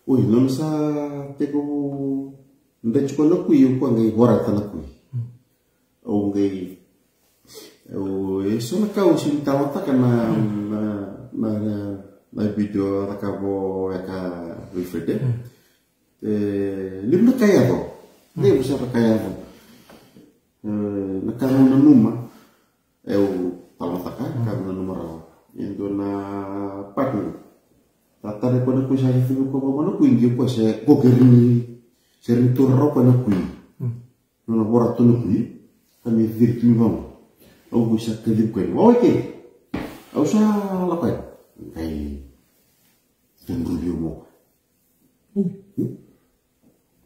Ui non sa teko ndech kuano kui ko ngai bora tana kui. O ngai eso na kau sin tawata kana na video takabo ya ka refrede limna kaya to ne bisa kaya to na kanu na numa tawata ka kanu na numero indo na partner tatare ko na ku sa itu ko mo ku ingi ko se ko keri turro ko na ku no bora to na ku kami virtu vamos. Au bisa kelip kuen. Oh oke. Au sa lapai. Kai tunggu dia mo.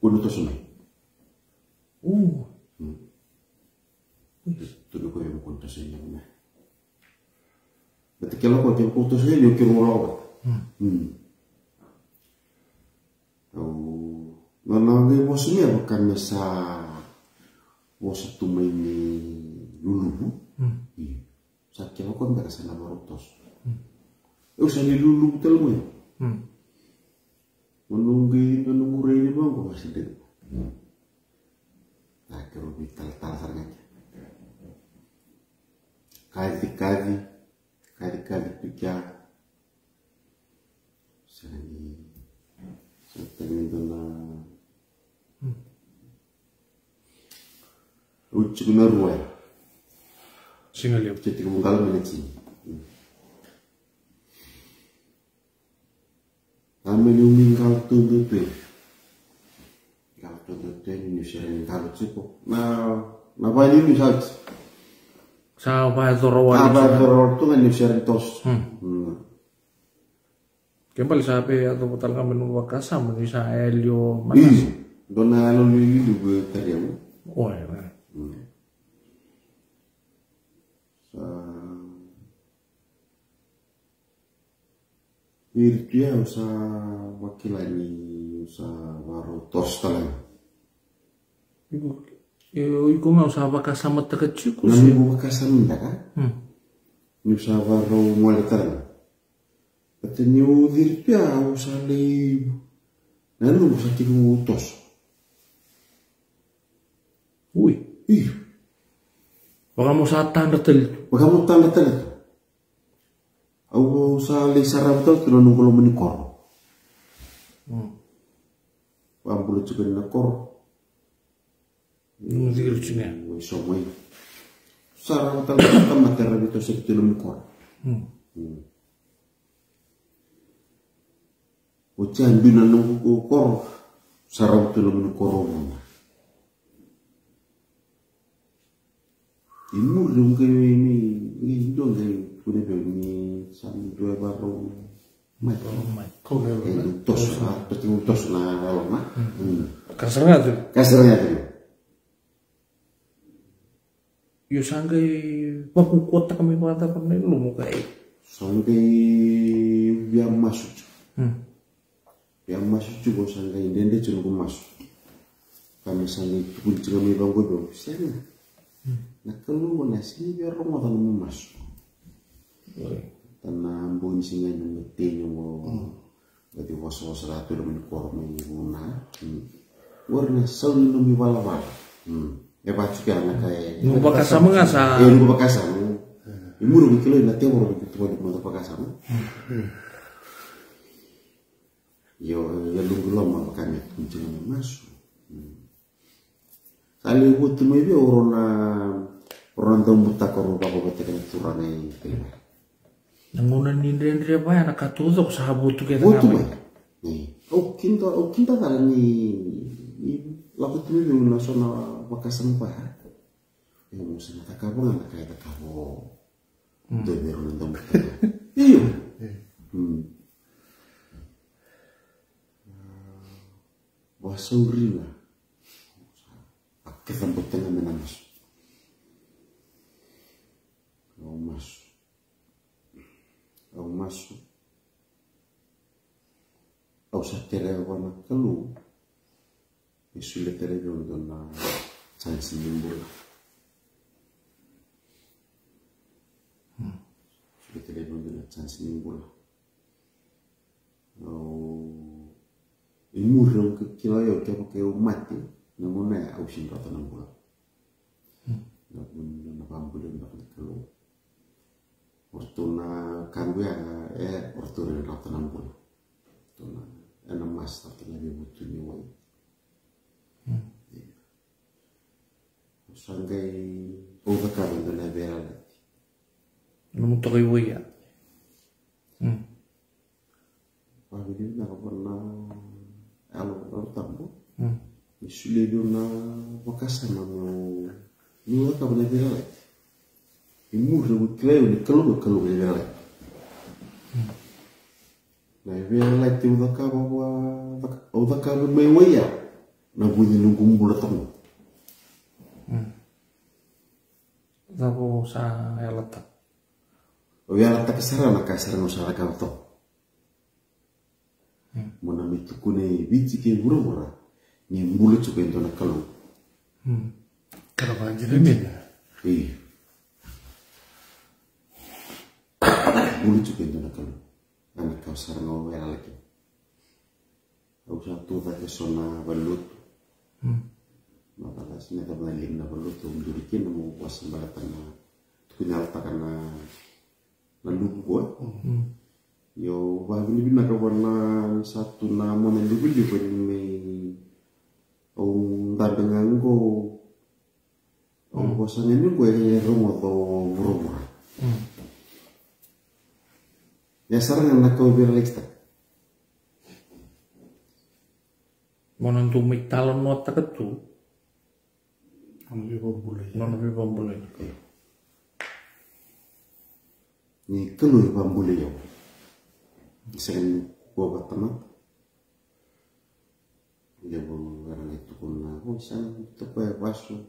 Kuno to sunai. Tudo ko yung kunta sa inyo na. Berarti kalau kau jemput to sa inyo kiro mo. Au nanangi mo siya bukan sa was tu may lulubu. Sakit aku kan berasa nama rotos. Usah di lulubu telmu ya. Menunggu rene bang kok masih dek. Nah kalau vital sarangnya. Kali pikir. Saya itu na. Ucuk na ruai. Singali. Jadi kamu kalau meneci. Kami minggal tunggu tu. Kalau tunggu tu ini sering kalau cukup. Nah ini misal. Sa ba zoro wali. Apa zoro tu kan sering tos. Kembali sape atau putar kami nunggu kasam bisa Elio mana? Dona lalu ini dulu tadi. Oh ya. Dia usah wakilani usah baru tos talang. Iku nggak usah pakai sama terkecil sih. Nggak pakai sama kan? Usah baru mulai talang. Katanya dia usah leh. Nanti usah tiga tos. Wih. Bagaimana usah tanda tel? Bagaimana tanda tel? Aku usah lesar betul tu nunggu lo menikor. Ambil juga menikor. Muziruchinga. Somoi. Sarang tal matera itu sebetulnya kor. Ucian bina nunggu kor sarang tulung korong. Imur dong ini dong punya ini sambil baru Kau lewat. tos na lama. Kasarnya tuh. Kasarnya tuh. Yo sanggai baku kota kami pada pernah lu mau kayak. Sampai biar masuk. Biar masuk juga sanggai dende cuma masuk. Kami sanggai kunci kami bangku dong. Sana. Nah kalau nasi biar rumah tanam masuk. Tanam bun singa yang ngetin yang mau. Berarti was ratu dengan korma yang guna. Warna selalu numi bala. Ya baca kan kayak. Mau bakasa mengasa. Ya mau bakasa. Ibu udah kilo ini nanti orang begitu mau dibuat bakasa. Yo ya nunggu lama kami kunci masuk. Kali ibu tuh maybe orang tahu buta korup apa betul turun ini. Nangunan indri apa anak katuzo sahabat tuh kita Butuh ngapain? mah. Nih, kinta kan ni laku tuh yang nasional Makassar apa? Yang musim takabo nggak kayak takabo. Udah biar orang tahu buta. Iya. Bahasa Urila. Kita betulnya menamas. Au masuk. Au satire wana kalu. Isule tere na chance nimbula. Isule tere na chance nimbula. Au imurro ke kilayo ke mati. Namuna au shinra tanambula. Na pambula na kalu. Fortuna kambia fortuna rata nambula. Fortuna ena mas tartanya dia butuh nyawa. Sanggai udah kawan dengan bela lagi. Namun tokai waya. Wah dia nak pernah alu tambo. Isuli dia na Makassar namu. Ni udah kawan dengan bela lagi. Imur rambut kleo ni kalau ni bela lagi. Nah bela lagi udah kawan main waya. Na bunyi nunggu bulat tamu. Aku sa elata. Ya letak kesana kasar nusara kau to. Mana mitu kune bici ke murah ni mulut juga itu nak kalau. Kalau banjir ini. Mulut juga itu nak kalau. Anak kau sarang kau ya lagi. Kau satu tak kesana balut. Maka sini tak belajar nak balut tu durikin mau kuasa baratan na. Punya letakkan na. Lalu buat, yo bahagian ini nak warna satu nama menduga juga ini, dengan go, bosannya ini gue rumah atau rumah. Ya sekarang nak kau biar ekstra. Menentu talon nota ketu, Lebih boleh. non lebih boleh. Ni keluar bambule yo. Sering gua berteman. Dia baru orang itu pun aku sang tupai basu,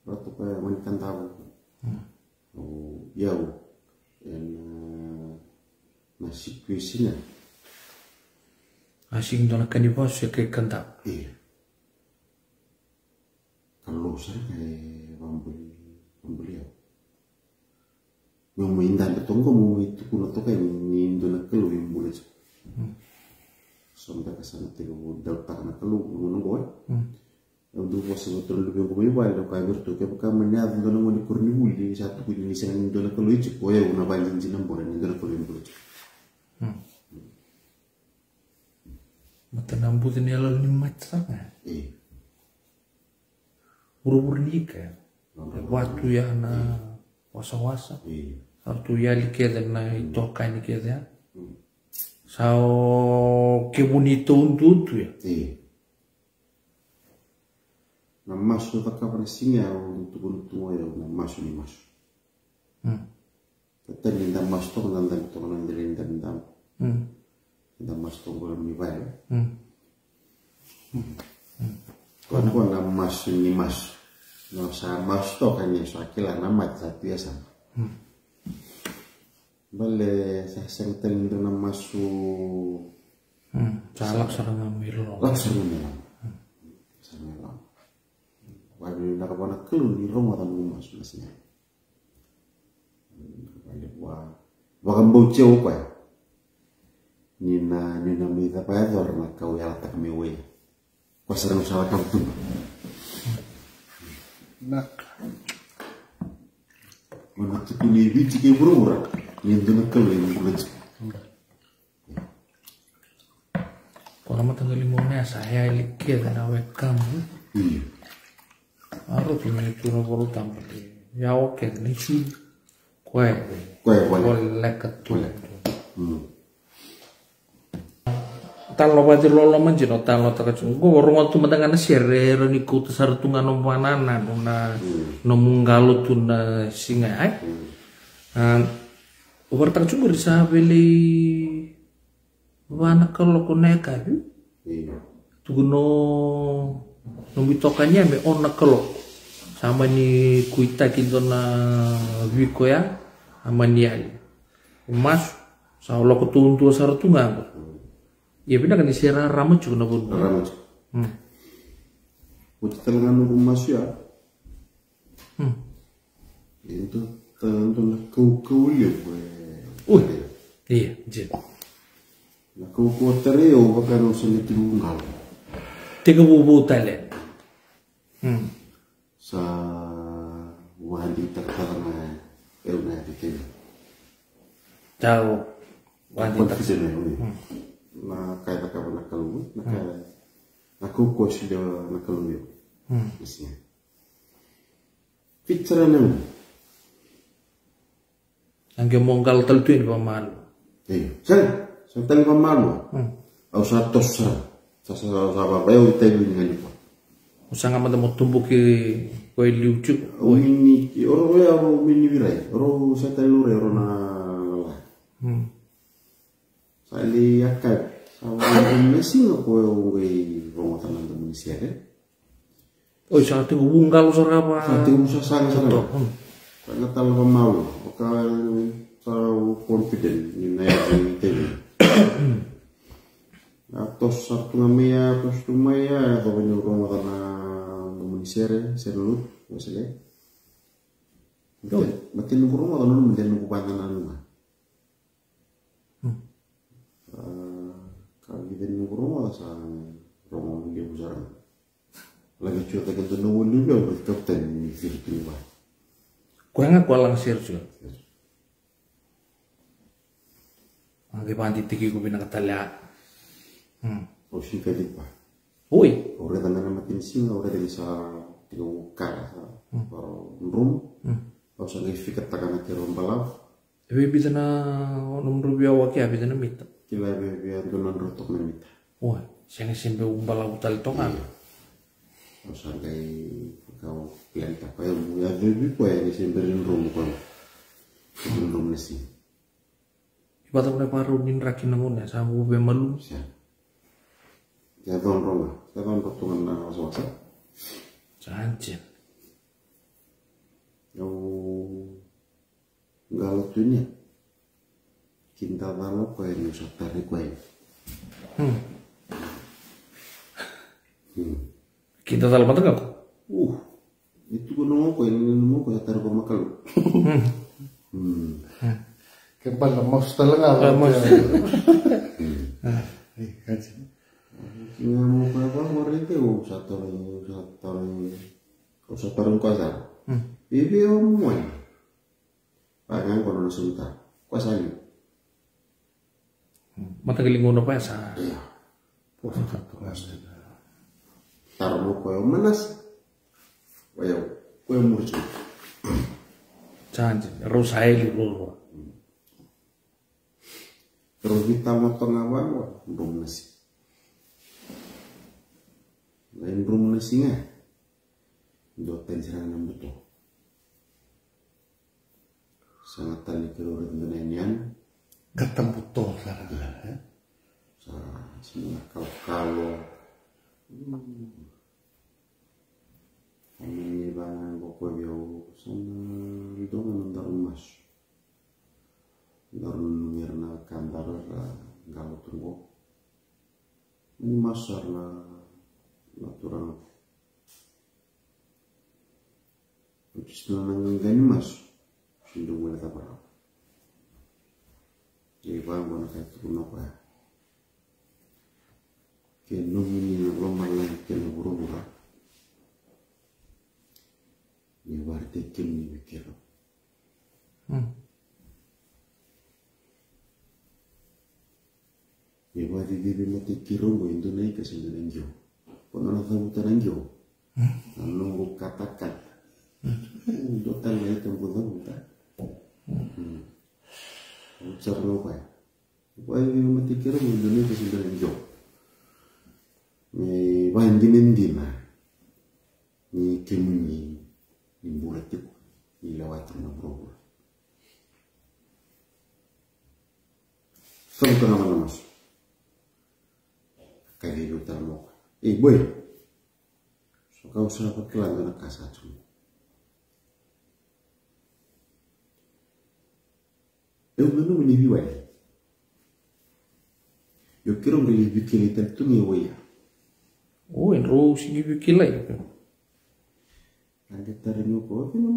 tupai manikan tahu. Oh, yau, dan nasi kuisinya. Asing dona kanibas ya kayak kentap. Iya. Kalau saya kayak bambule yo. Mau indah betul kok mau itu kuno tuh kayak mindu nak kelu yang boleh sampai ke sana tiga bulan tak nak kelu ngono boy untuk puasa betul lebih gue bayar kayak bertu kayak bukan menyatu dengan mau dikurni muli satu punya nisang mindu nak kelu itu boy una banjir jinam boleh mindu nak kelu yang boleh Mata nambu ini lalu ni macam. buru-buru nikah. Waktu ya na wasa-wasa. Waktu ya likeda na itoka nikeda. Sao che bonito tudo ya. Na maso ta ka singa untuk ya na maso ni maso. Tata linda maso to nanda to nanda linda linda. Linda maso to ngol mi vai. Ko na maso ni maso. No sa maso to kan ya so akila na mat sa biasa. Bale sa sentel na maso. Salak sarang ngambil. Laksana melang. Sana melang. Wali nakabana kelu ni roma tan mas nasnya. Wali wa bauche upa. Nina mi ta pa dor na kau ya tak mi we. Ko sarang salah kau tu. Nak. Mana tu ni biti ke burura. Ni dona kelu ni bulan. Kalau mata ngelimone saya likir na wekam. Aro tu ni tu baru tampil. Ya oke ni cu. Kue lekat tu. Talo bajir lolo manjino talo takacung. Go rumah tu matangan sere ni ku tesar tungan nompanana nona nomunggalo tu na singa ai. Ubar takacung bisa beli wana kalau koneka tu. Tuguno nombitokannya me ona kalau sama ni kuita kinto na wiko ya sama ni ali mas sa lo ketuntu sartunga ya bina kan isera ramu juga na bun Ramu. Uti telangan rumah ya. Itu tentu na kau liu gue. Iya jen Na kau tereo bakal usah tinggal. tiga bubu tale Sa wadi terkarena na dikit. tahu wanita Na kaya ka na kalu na kaya na kau sila na kalu yo. Isnya. Picture na. angge monggal teltuin pamal Sa tali pamalu. Au sa tosa. Sa babayo itayo ni pa. usanga mata mo tumbuki koi liucu O mini oro ya oro mini virai. Oro sa tali lure oro na. Sa li akai. Sa wani mesi ko ngai rongo tanan do Indonesia ke. oh sa tingu bunggal sarapa Sa tingu sa sang sa. Karena tali pamalu. Oka sa confident ni na ya ni tele. Atos satu namanya atos lumaya atau penyuruh karena menisere selut masalah. Mati nunggu rumah atau nunggu nunggu pantanan rumah. Kalau kita nunggu rumah sa rumah dia besar. Lagi cerita kita nunggu dulu kapten Filipina. kue nggak kualang sir juga angge panti tiki ku bina katala Oh sih kali pak. oi Orang tangan makin sing orang dari sa tinggal kara sa baru rum. Kalau sa lagi fikir takkan ke rum balap. tapi bisa na nomor biawa kia bisa na mita Kila biar donan rotok na mita. wah siang simpe umbala utal tongan Kalau sa kau plan tak kaya ya lebih kaya ni semberin rum kau. Rum nasi. ibarat na parunin rakin namun ya sama ube malu Siap. Ya don ronga. Ya don rotongan na wasa. janjen Yo galau tunya. Cinta malu kaya ni satari kaya. kita dalam mata nggak Itu gunung kaya ni mau kaya taruh pemakal. Kembali mau setelah Nga mo pa ba mo rin ko sa tarong kuasa. Bibi mo ay. Pangan ko na sunta. Kuasa ni. mata kelingono pa sa Taro mo ko yung manas. Waya kue murcu. Janji, rosaili loro. Terus kita motong awal, belum nasi. Lain belum nasinya. Doten serangan betul. Sangat tali keluar dengan Ketemu toh sarang. Semua kalau ini bangan pokok biau sana itu ngantar emas. Darun mirna kantar galau tunggu. Ini masar lah natural. Senang gani mas, sindung boleh tak berapa. Jadi bangun kayak turun apa ya? Kenung ini belum malam kenung burung-burung. Ini berarti kini mikir. Ini berarti dia mati kirong go itu naik ke sini jauh. Pernah tahu jauh. Nunggu kata-kata. Total naik ke buta. Ucar apa ya? Wah ini mati kirong go itu naik ke sini jauh. Ni bandingin dina. Ni kemunyi. Ni bulat itu. Ni lewat na bro. Saan ka naman namas? Kaya lutar mo. Boy. So kau sa pagkilala na kasatso mo. Ano manibiway? Yo quiero me libikilita tu ni waya. Oh, en ro sigi bikila ya. Ada tarinyo ko, mo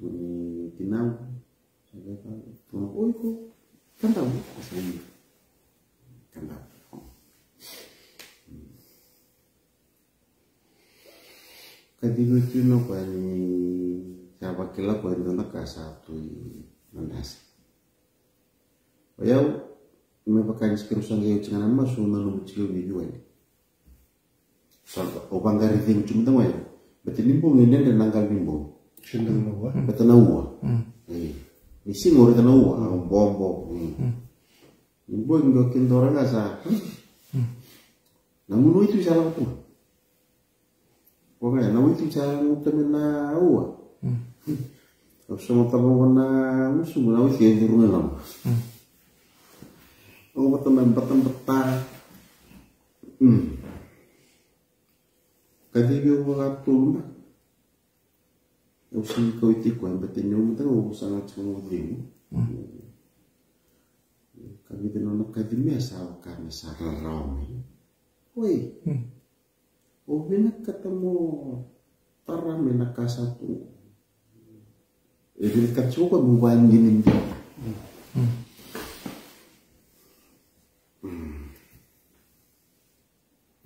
ni tinaw. Sabi ka, tuno oy ko. Kanta mo kasi kanta. Kadigo tuno pa ni siapa kila ko ito nakasatu nandas. Ayaw, may pagkain sa kirusan kayo tsaka naman, so nalumutsilyo ni Juan. So, o bangga rin cuma tamo ya. Berarti nimbung ini dan nangkal nimbung. Sindang nawa. Betul nawa. Isi ngori nawa, bombo. Nimbung ngokin orang asa. Namun itu salah tu. Pokoknya namun itu salah ngutamin na uwa. Kalau semua tamu kena musuh, namun itu yang turun dalam. Oh betul. Kadi biyo mga tulong na. Usin ko iti ko, ang batin nyo mo sangat sumudin. Kami tinanong kadi may asawa ka na sa rarami. Uy, binagkata mo parami nakasato. Binagkat siya ko, buwain ginin din.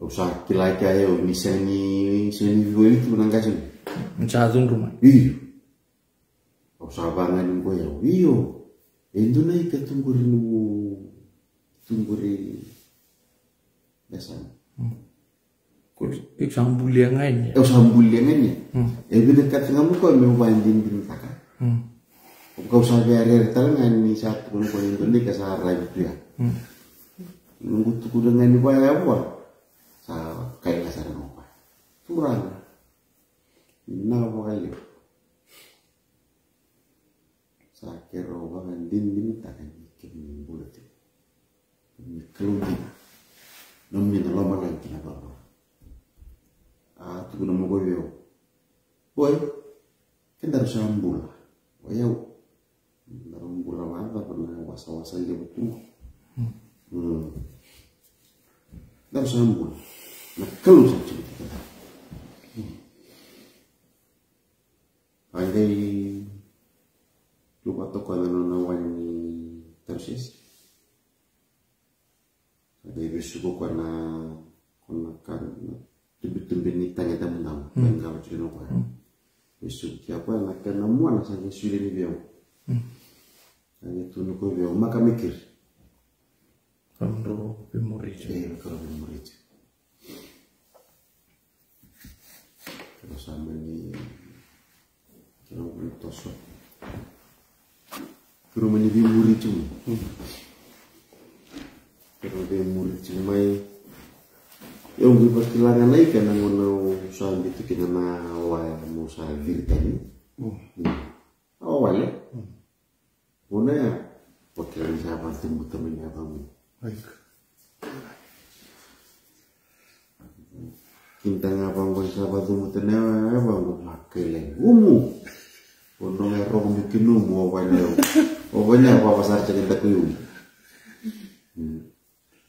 Usah kilai kaya misalnya video itu menanggasin. Mencadung rumah. Iyo. Usah bangan ko ya. Iyo. Endo na tungguri besan. Isang buliangan ya. Usah buliangan ya. Dekat dengan ko may banding din taka. Kau usah biar talangan ni satu ko endo ni kasara gitu ya. Nunggu tuku dengan ni apa? Kayak kasar apa? Kurang. Nah apa kali? Sakit roba kan din takkan ikan bulat. Keludi. Namun lama lagi kenapa? Tu guna mo goyo. Boy, kan harus sambul. Wayau. Dalam bulan apa pernah wasa-wasa dia betul. Harus sambul. Nah, kalau saya cerita, ada lupa toko nawan ni terus, ada besok karena kan tebet-tebet ni tanya tamu, kalau cerita apa, besok siapa nak kena muan saja sudah ni biar, hanya tu nak biar, maka mikir, kalau memori, kalau memori. Sama ni orang tosok. Kero menjadi murid cuma. Kero dia murid cuma. Yang berpertilangan lagi karena mau soal itu kita na awal mau soal diri tadi. Awal ya. Mana ya? Pakai siapa temu temennya kamu. Baik. Kita ngapang ko sahabat temu temennya bang pakai lagi. Untung erong bikin umu awalnya apa pasar cerita kuyung.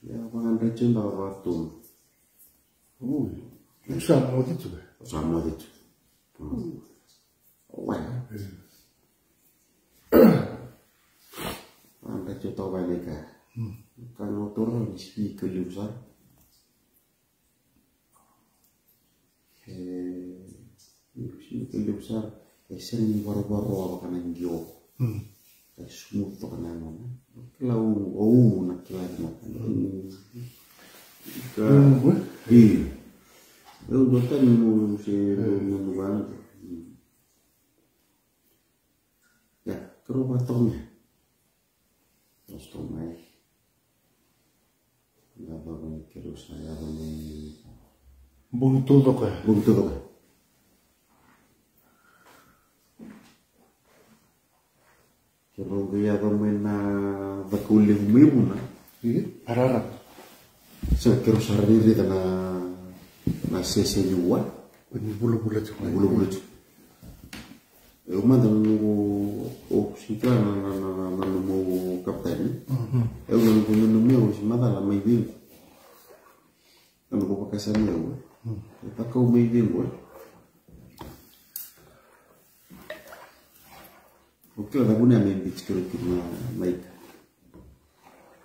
Ya pangan racun tahu waktu. Sama waktu itu. Sama itu. Wah. Anda contoh balik kan? Kan motor mesti kelusar. Mesti kelusar. Sering baru-baru apa kan yang smooth to kan mana? Kalau nak lagi makan. Iya. Udah kan mau si banget. Ya, ke rumah Tomnya. Terus Tomnya. Enggak apa-apa kira saya ini. Buntu to ka. Buntu to. Kira dia kemana bakuling mimuna. Iya, harap. Saya kira sehari tanah nasi sejuan. Bulu-bulu cuma. Bulu-bulu. Uma o sikra na mo kapten. Eu não punho no meu, se mata lá meio bem. Eu não vou para casa meu. Tá com meio bem, o que ada guna main beach kalau kita naik.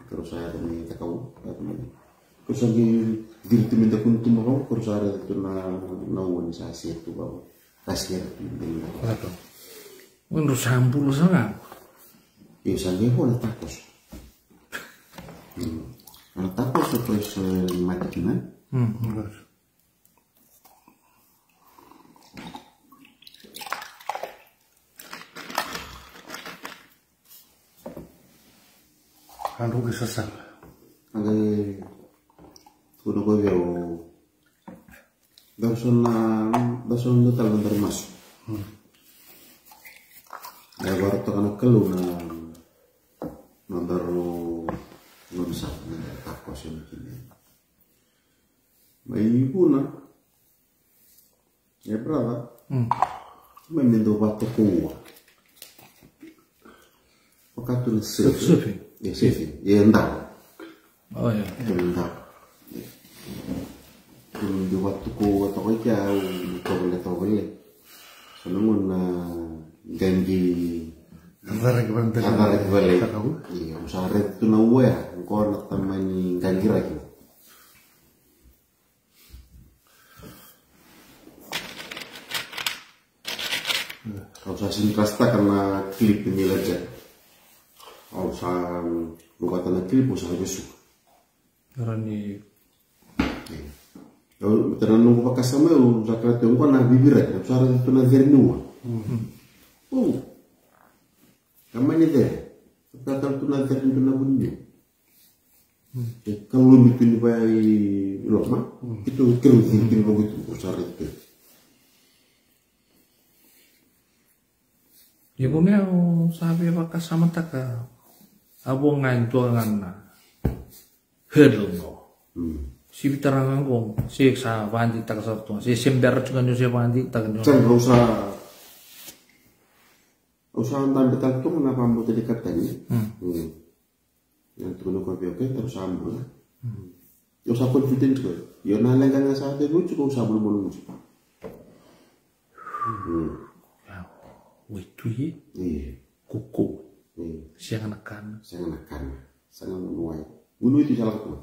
Kalau saya ada main tak kau, kalau saya diri minta kuntum mau, kalau saya ada tu na organisasi itu bawa kasir itu. Atau. Menurut sampul sangat. Iya sampai pun ada takos. Ada takos terus mati kan? Anu kesasar. Ada kudu kau biar dasun itu terlalu termasuk. Ya baru tekan kelu nonton nonsak takos yang begini. Bayi pun ya berapa? Membentuk batu kuat. Pakatun surfing. Ya surfing. Ya entah. Oh ya. Entah. Membentuk batu kuat atau jauh. Togel. Senang ganti Antara kebalik. Tak tahu. Iya, usaha itu nawa ya. Engkau nak temani ganti lagi. Kalau saya singkat karena klip ini aja. Kalau saya lupa tanah klip, usaha besok. Karena ni. Kalau terang nunggu pakai sama, usaha kereta engkau nak bibir aja. Usaha itu nak jadi nua. Kamu deh, kata tu nanti itu nak bunyi. Kalau itu dibayar lama, itu kerudung begitu usaha itu. Ya punya sahabat pakai sama tak abong ngantul ngana herdel no. Si bitarangan kong si sa pandi tak sarto si sember juga nyo si pandi tak nyo. Jangan usaha tanda itu kenapa mau jadi katanya? Yang turun kau biar terus ambil. Usaha confident juga. Yo nalengkan saat itu cukup usaha belum juga. Itu ye. Iya. Kuku. Iya. Siang anak-anak. Sangat menuai. Bunuh itu salah satu.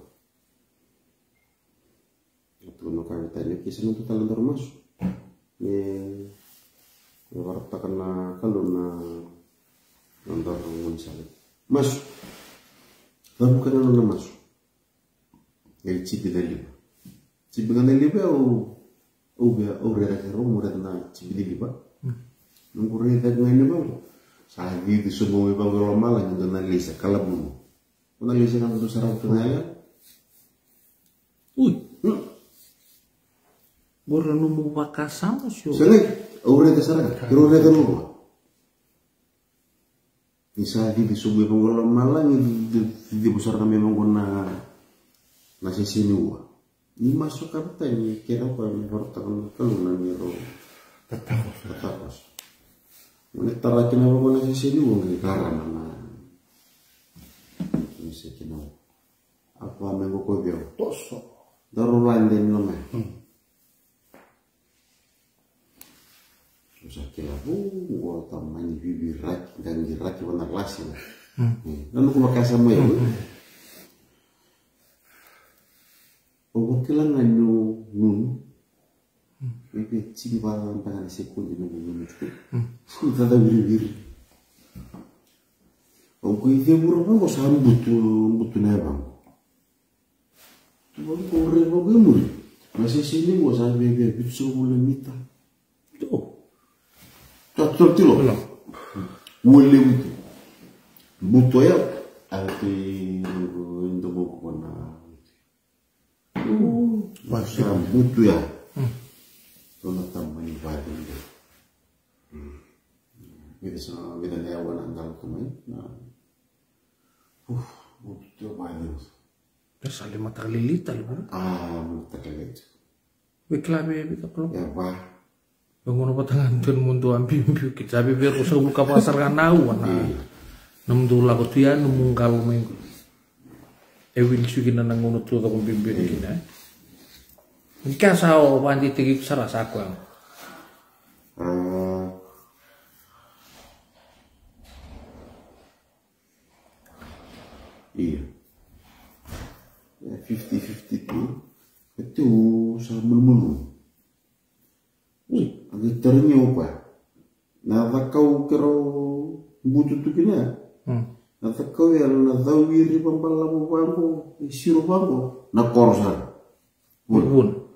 Itu nukai tadi kisah itu talent termasuk. Warta kena kalau nonton misalnya masuk kamu kena nonton masuk dari cipi dari cipi kan dari liba udah rera kerong udah kena cipi dari liba Nungkurita ngayon bang. Sabi di semua bang kalau malah yang nalisa kalabun. Nalisa kan tu sarap kenal. Borra numu vakasamo sio. Sengai, orang itu sarap. Kira orang itu lupa. Misalnya di semua bang kalau malah di besar kami menggunakan nasi sini gua. Ini masuk kata ini kira apa yang bertahan kalau nanya roh. Tetapos. Ini terakhir apa nasi sini gua nggak karena mana. Bisa kena apa mengko kau biar. Tosso. Darulan din naman. Susah kila gua tamani bibirat dan girat yung naklasi na. Ano kung makasama yun? Huwag kailangan nun. Maybe siba ang tangan sekundi na nununod ko. Sunta na bibir. Huwag ko i-febura pa ko saan buto na bang. Tuhan kau reba gemur, masih sini gua sampai biar bisa mulai mita. Tuh, cocok tu loh. Boleh itu, butuh ya. Arti untuk buku mana? Masa butuh ya. Tuh tambah ni badan dia. Bila dia awan anggal kemai. Butuh badan. Sali matakalilita libu. Matakalilita. Wiklabe bita kalau. Ya bah. Bangun apa tangan tuan mundu ambil kita sabi biar usah buka pasar kanau na. Namdu lagu tuya numung kalau minggu. Ewil sugi na nangono tuh kapon bimbir kita. Ika sao pandi tegi sara sakwang. Iya. 50-50 itu sama mulu. Agak ternyata apa? Nada kau kero butuh tu kena. Nada kau yang nada wiri pembalamu bangku, siru bangku, nak korsan. Bun.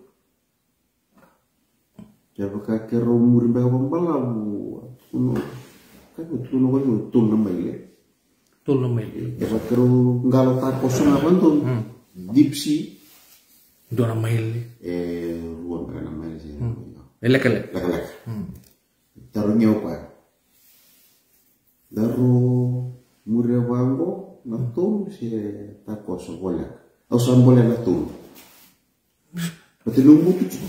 Jadi kero muri bangku pembalamu, kan betul nak kau tu nama ini. Tu nama ini. Jadi kero ngalau tak kosong apa tu? Dipsi. Dua nama ini. Bukan nama ini sih. Elek. Taruhnya apa? Daru muria bangko natul si tako boleh. Atau samboleh natul. Berarti nunggu tu.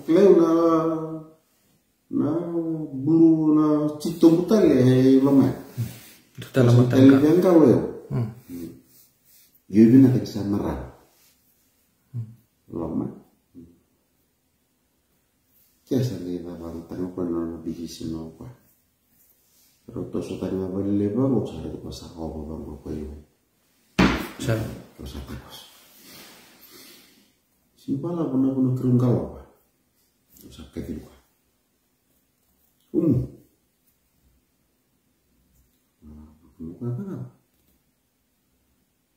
Kleu na bulu na cito butal lama. Kita lama tangga. Yang kau ya. Dia nak kesamarah. Lama. Kiasa ni bang tengok pernah bihis no pa. Pero to so tanya balik leba mo sa ito pa sa ako bang ko yun. Sa tapos. Simpala po na kerungkal pa. Sa katil ko. Mukha pa na.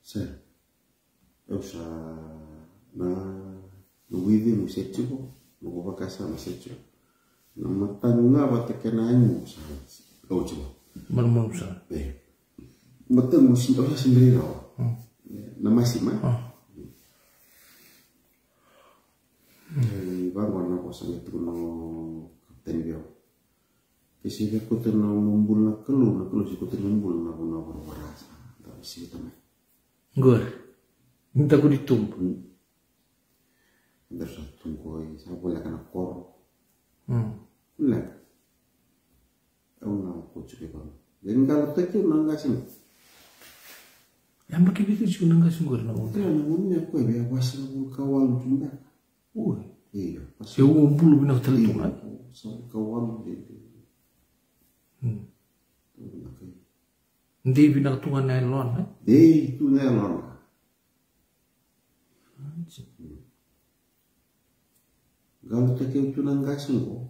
Sir. Sa na nuwidi mo setyo ko. Mukakasa masecho. Nama tangga bata kenanyu sa coba. Mana sa. Betul musim orang sendiri lah. Nama si mah. Baru warna kosong itu no kapten dia. Kesi dia kuter no mumbul nak kelu si kuter mumbul nak berwarasa. Tak si kita mah. Gue. Minta ku ditumpu. Terus tunggu saya boleh kena kor. Boleh. Aku nak kucing bang. Dan kalau tak itu nangga sih. Yang pakai itu juga nangga sungguh nangga. Tidak namanya aku ya pas kawan juga. Iya. Si bulu bina terlihat. Kawan dia. Ndi bina tungan nylon. Itu nylon. Kalau tak itu nangga sungguh.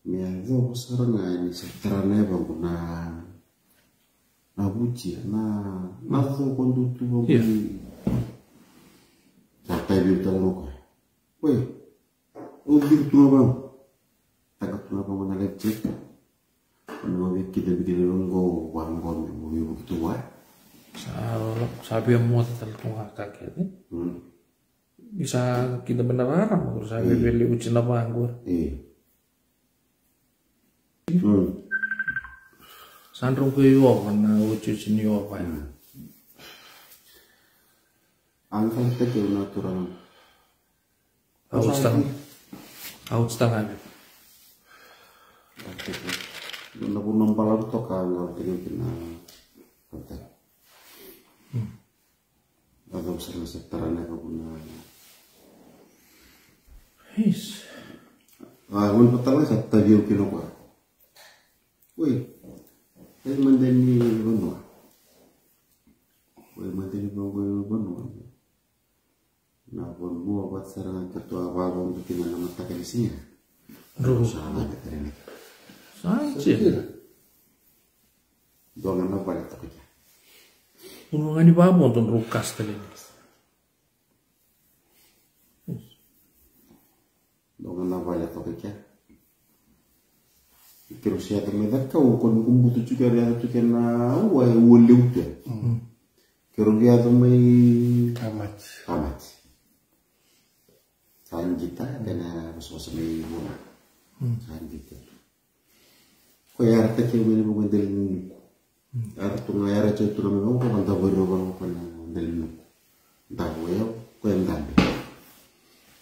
Miado saranga ini seterane bangu na buci na to kondutu bangu. Sampai di dalam kau. Weh, udir tu bang. Tak kenapa mana lecek mau kita bikin nunggu wangon mau begitu wah sabi yang muat terlalu kaget bisa kita beneran terus sabi beli ucin apa anggur sandrung ke yo karena ucin yo apa ya angka kita ke natural out setengah na pun nampalar to kalau tingin kota agak sering sektaran ya kapuna his un pertama sa tabiu kino ba woi mandeni bonua na pon buat buat sarang ketua babon bikin nama tak di sini sama veteran Sancil. Dongan apa ya tapi? Unungan di bawah untuk rukas tadi. Dongan apa ya tapi ya? Kira siapa medak kau kon kumbutu juga dia tu kena wai wuli udah. Kira dia tu mai amat. Sanjita kena masuk mai mula. Sanjita. Kaya arte ke mene mo delin arte nga yara che tu mo ko manta bodo ko na delin da weyo ko endambe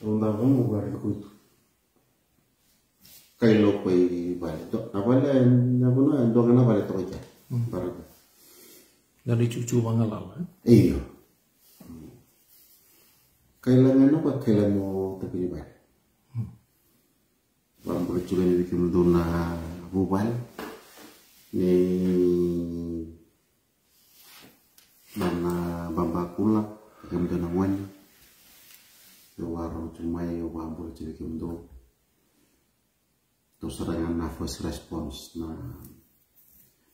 onda mo gar ko tu kay lo ko bale to na bala do na bale to ja baraka Dari cucu bangalal. Iyo kailangan apa kailan mo tapi ba Bang berjuang di bikin dona bubal ni mana bambakula bikin dona wan warung cuma yo bang berjuang bikin do to serangan nafas respons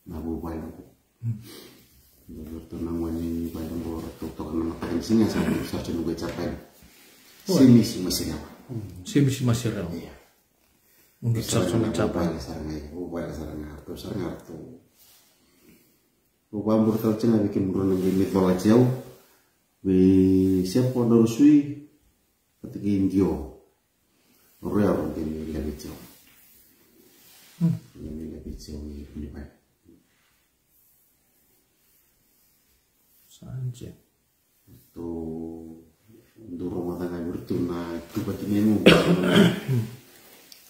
na bubal aku bertunang wan ni bayang bor to kan matakan singa sa cunu capai simi masih apa Simi masih real. Untuk sarang capai. Sarang harto. Ubang bertal cina bikin berenang di mitologi jauh. Siapa pada rusui ketika Indio. Royal mungkin lebih jauh. Lebih jauh ini baik. Saja. Itu untuk rumah tangga bertuna tiba-tiba mau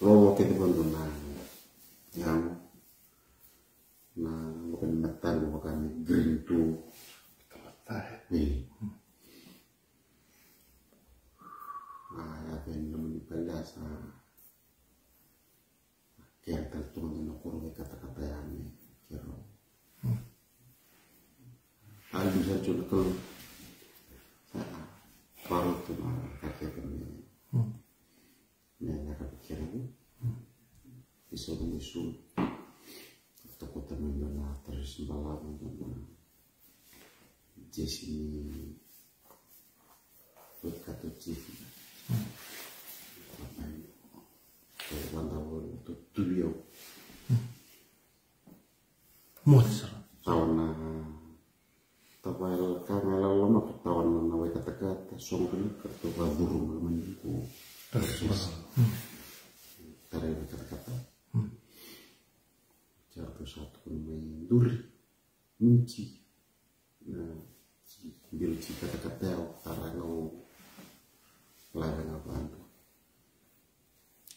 lo kita bantu yang bukan metal bukan green tu nih apa yang namanya pedas yang tertuang dengan kurang kata-kata yang kira hal bisa coba kalau baru tu kata-kata nella pikiran bisa menyusul ketakutan mengenai terus balapan dengan Jesse berkata Jesse apa ini kalau untuk tujuh Muat serang. tahun tapal karena lama tahun nawe kata-kata songkul kerja burung menunggu Tara yang kata-kata Jatuh satu main duri Munci Bila kata-kata Tara ngau Larang apaan tuh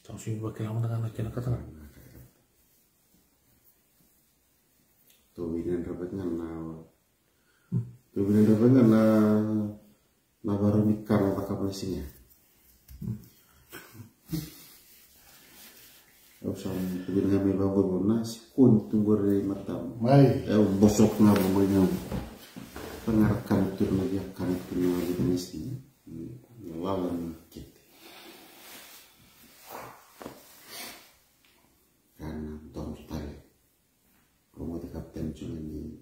Tahu sih bakal lama dengan kata-kata. Tuh binan rapatnya Tuh binan rapatnya na baru nikah Maka kapasinya Usang tubir nga may bago na si kun tunggu dari matam. Mai. Bosok na mamanya. Pengarkan itu lagi akan itu lagi mesti. Lawan kita. Karena tahun tadi, rumah di kapten cuma ni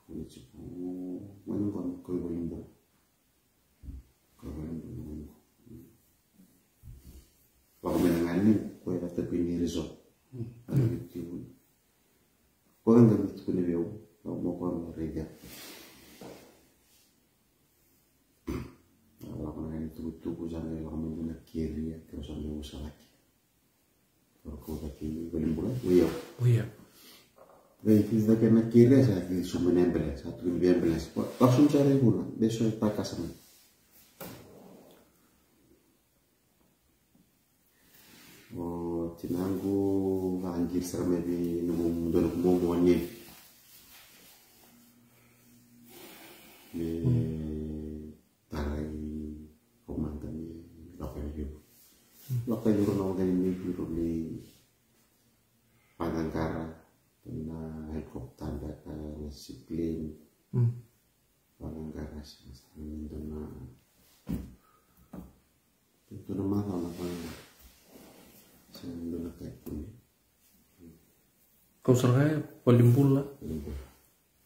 kulit cipu. Mana kan kau boleh buat. Waktu menangan ni, kau dapat pilih resort. Ada gitu. Kau kan gak gitu nih beo. Kau mau kau mereka. Kalau kau nanya itu sampai kamu guna kiri ya, terus sampai usah lagi. Kalau kau lagi belum bulan, Oh iya. Baik, kita kena kiri saya di sumber nempel, satu lebih nempel. Langsung cari bulan, besok tak kasih. Oh, cinangku anjir serem di nemu donok momonya. Tarai komandannya lakukan itu. Lakukan itu nongol ini biru di Panangkara, na helikopter data disiplin. Panangkara sih, itu nama apa? Saya kayak pun. Kau seraya paling pula.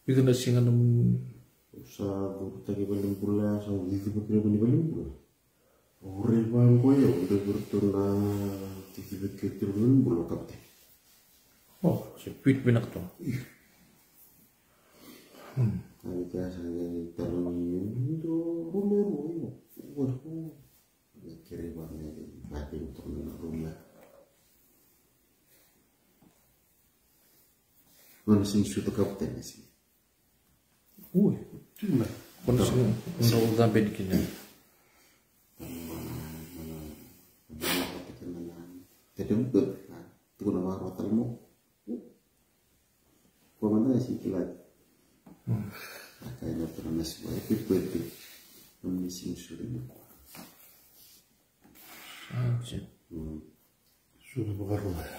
Bikin nasi nganam. Usah tadi paling pula, saya gitu pakai paling pula. Orang bang kau ya udah bertuna titik paling pula kapten. Oh, sepit benak tuh. Hari biasanya terlalu itu rumah. Waduh, kira banget lagi untuk rumah. Mana sih suatu kapten sih? Cuma. Mana sih untuk sampai di kini? Jadi betul, itu nama rotalmu. Kau mana sih kilat? Kayaknya pernah nasi baik itu, nama sih sudah aku. Sudah bukan rumah.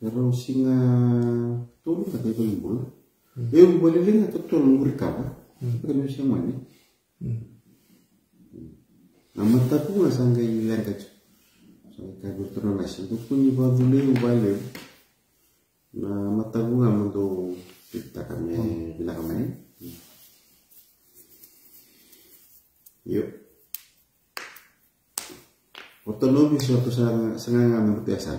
Kalau singa turun katanya paling bola. Boleh lihat atau tolong berkala. Kalau siang mana? Nama tapi nggak sangka lihat aja. Sangka kabur turun nasi itu punya baru balik. Nah mata gua nggak mau kita kami bilang kami. Yuk. Otonomi suatu sangat nggak biasa.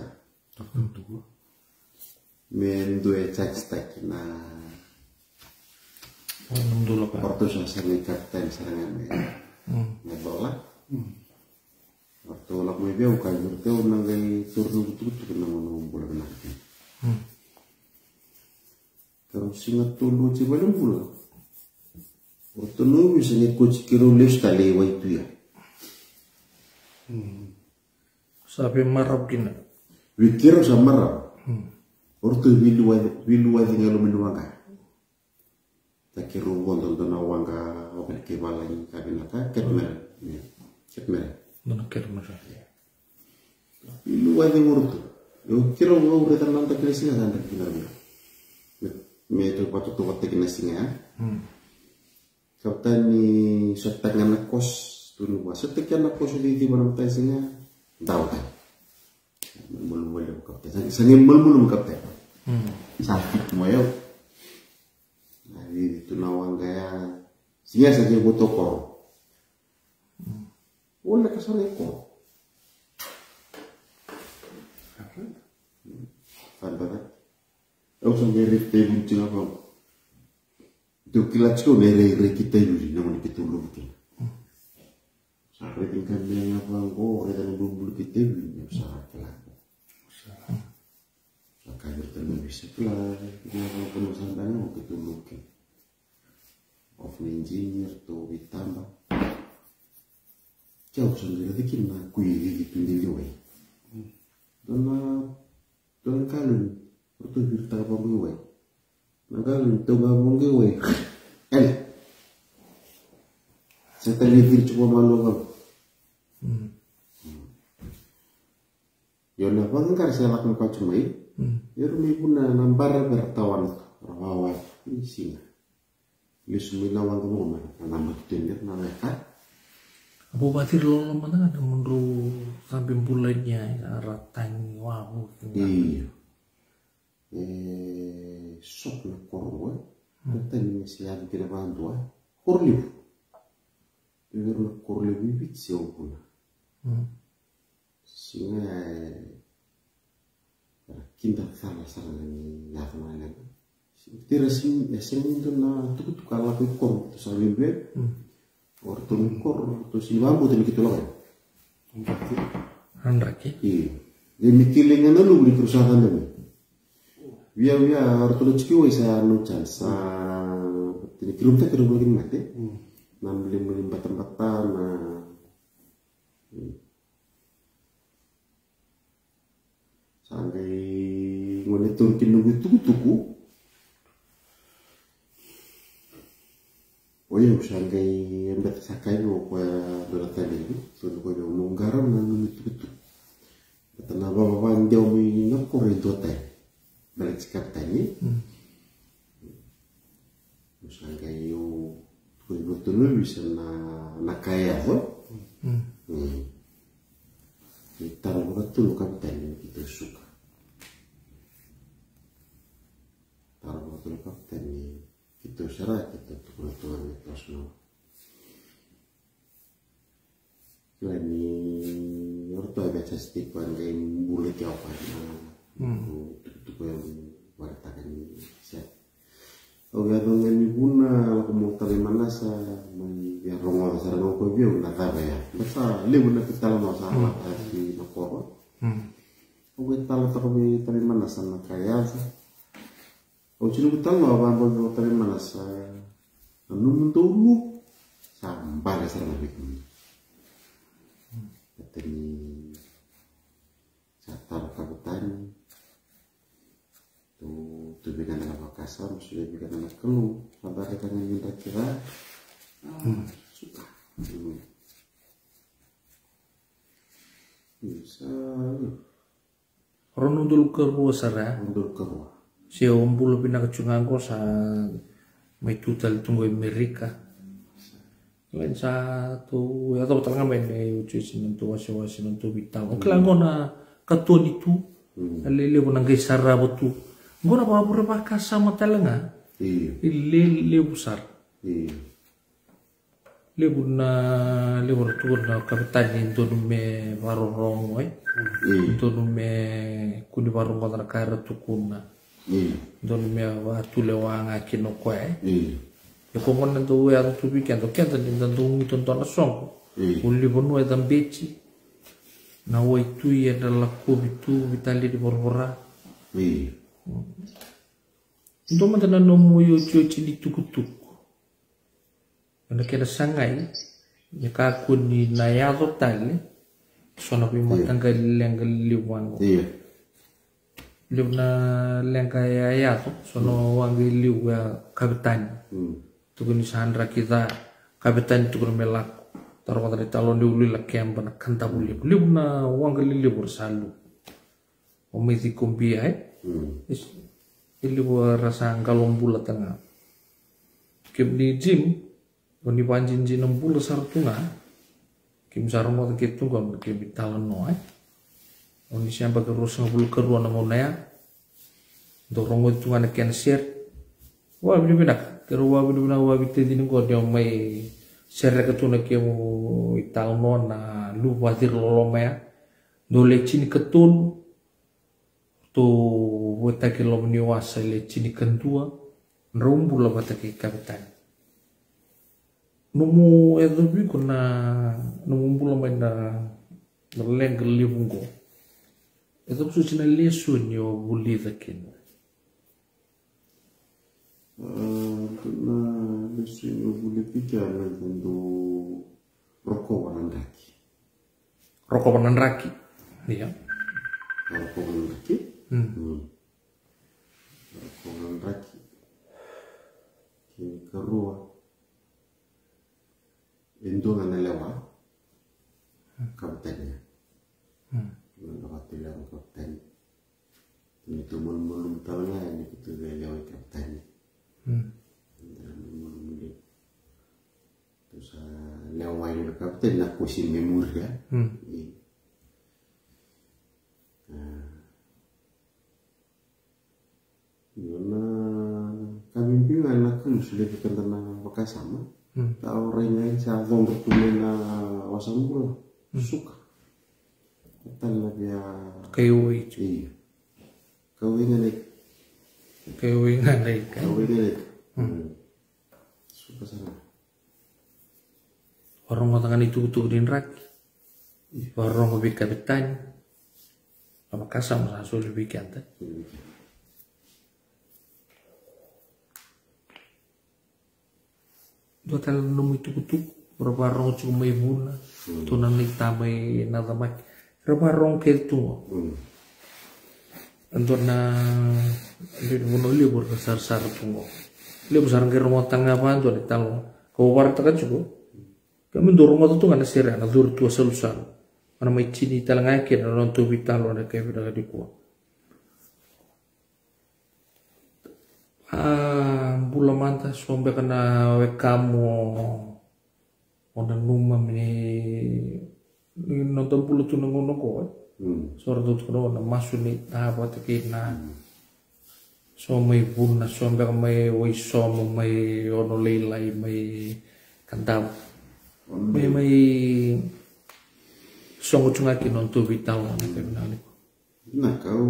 Mendue cek na Dulu kan. waktu saya kapten serangan ngebola waktu lak mau biau kan berarti nangai turun betul kena ngomong bola benar terus singat tulu coba dong bola waktu nu bisa ngikut kiro les tali itu ya Sampai marah gini. wikir sama marah Orto vilu wadi ngalo menuanga. Takiru wondo dona wanga open ke balani kabinaka ketmer. Dona kerma. Vilu wadi orto. Yo kiro wo retan nanta kresinga sanda kinar mi. Me to patu to watte kinasinga. Kapten ni setak ngana kos tunu wa setak ngana kos di manam taisinga. Tahu kan. Belum kapten. Sangin belum kapten. Sakit mau ya. Nah itu nawang kayak sia saja butuh kor. Oleh kesana kor. Faham? Aku sampai rifte buncing apa? Itu kilat sih mere kita dulu, namun kita dulu kita. Sampai tingkat dia apa? Oh, ada yang belum kita dulu, usaha kelas. Kayak bertemu bisa lah, dia kalau penulisan tanya mau kita lukis, of engineer tuh ditambah, jauh sendiri bikin aku ini gitu di luar, dan kalian waktu kita apa gue, kalian tuh ngomong gue, saya tadi coba malu kan, ya udah bang kan saya lakukan kau cuma ya rumi puna nambar bertawan rawa isi Yusmina wang rumah nama tindir nama kan Abu Batir lo mana ada mundur sampai bulannya ratang wow. Iya. Sok na korwa katanya siang tidak bantu korliu itu na korliu bibit siapa singa kinda salah ni ya kemana tira sim itu na tu kala ko kor tu sa limbe or tu kor tu si mambo tu gitu loh Andraki. iya jadi kilingan lu di perusahaan ini via harus tu ciki sa no chance ini kirim tak kirim lagi mati nam lim batan na sampai monitor kinungu tuku oh iya sampai embat sakai lo kwa doratan itu so ko yo monggaram na nutu betana baba ndio mi nokko itu teh balik sikap tani sampai yo ko betul bisa na kaya ho kita betul kapten itu suka taruh betul kapten itu syarat itu kebutuhan itu semua ini orang tua baca stikan kayak boleh apa itu yang wartakan siap kalau dengan ibuna aku mau terima nasa ya rongol sarang aku biar nak apa ya besar lebih nak kita masalah di nakor aku kita terima nasa nak kaya aku cuma kita mau terima nasa anu dulu sampai sarang aku dari catar kabutan tu bikin anak kasar sudah bikin anak keluh sabar kita minta kira suka bisa Orang nundul kerua sara. mundur ke bawah Si ombul pindah ke Cungango sa may tutal tunggu Amerika. Lain satu ya tahu tangan bende ucu sinuntu wasi sinuntu bitang. Oke lah ngona katuan itu lele bunang kay sara betu. Ngona bawa berapa kasama talenga. iya Lele besar. iya Lebuna na kapitan into me warorong into me kuni warong kontra kara tukuna iya into me watu lewanga kinokwe iya e kongon nando ya tu weekend to kenta nando tonton na song uli bonu e dambeci na wai tu ya dalla ko bitu vitali di borbora iya into mantana no moyo chochi di tukutuk ana kena sangai ya ka kuni na ya totale sono bi matanga lenga liwango iya liuna lenga ya to sono wangi liwa kapitan tukuni sandra kita kapitan tukun melak taruh dari talon diuli la kemba na kanta buli liuna wangi liwa bersalu omiti kumbi is liwa rasa galong bulat tengah kem di gym Oni panjin ji 60 sartunga kim sarmo ke tunggon ke bitalan no oni siapa ke rusang bulu keruan na ya dorong itu ngana cancer wa bi binak keruwa bi bina wa bi tedin ko dia mai serre ke tuna ke mo ital no na lu watir loloma ya dole cini ketun to wota ke lomni wasa le cini kentua rumbu la bata ke kapitan numu itu bi kuna numu bulan maina ngeleng gelibungko itu suci na lesun yo buli takin karena lesun yo buli pikiran tentu rokok wanandaki iya rokok wanandaki kini keruah Indo ngana lewa kaptennya lewa lewa kapten itu mulum tahunnya ini itu lewa kapten terus lewa ini kapten aku si memur ya karena kami pimpinan aku sudah berkenaan pakai sama tahu orangnya saya ngomong bertumena wasan pula suka kita lagi ya kayu itu iya Kawingan ik. Suka sana. Orang ngotangan itu din raki. Orang ngobikat betanya. Apa kasam rasul bikin teh. Dua tal nemu itu kutuk. Berapa orang cuma ibuna. Tunan tamai nadamak. Berapa orang kertu. Untuk di bunuh libur besar tunggu. Libur sarang ke rumah tangga apa tuh di talong. Kau warta kan cukup. Kami dorong rumah tuh nggak sih ada dur tua selusan. Mana mai cini talang akhir orang tuh bitalo ada kayak beda di kuah. Bulan manta sombe kena kamu. Orang rumah ini nonton bulu tuh nunggu kok. Suara tuh kena masuk nih tahap atau kena. So may buna, so may waiso, may ono leilay, may kantaw. May songo chunga kinon to bitaw na kayo nalik. Nakaw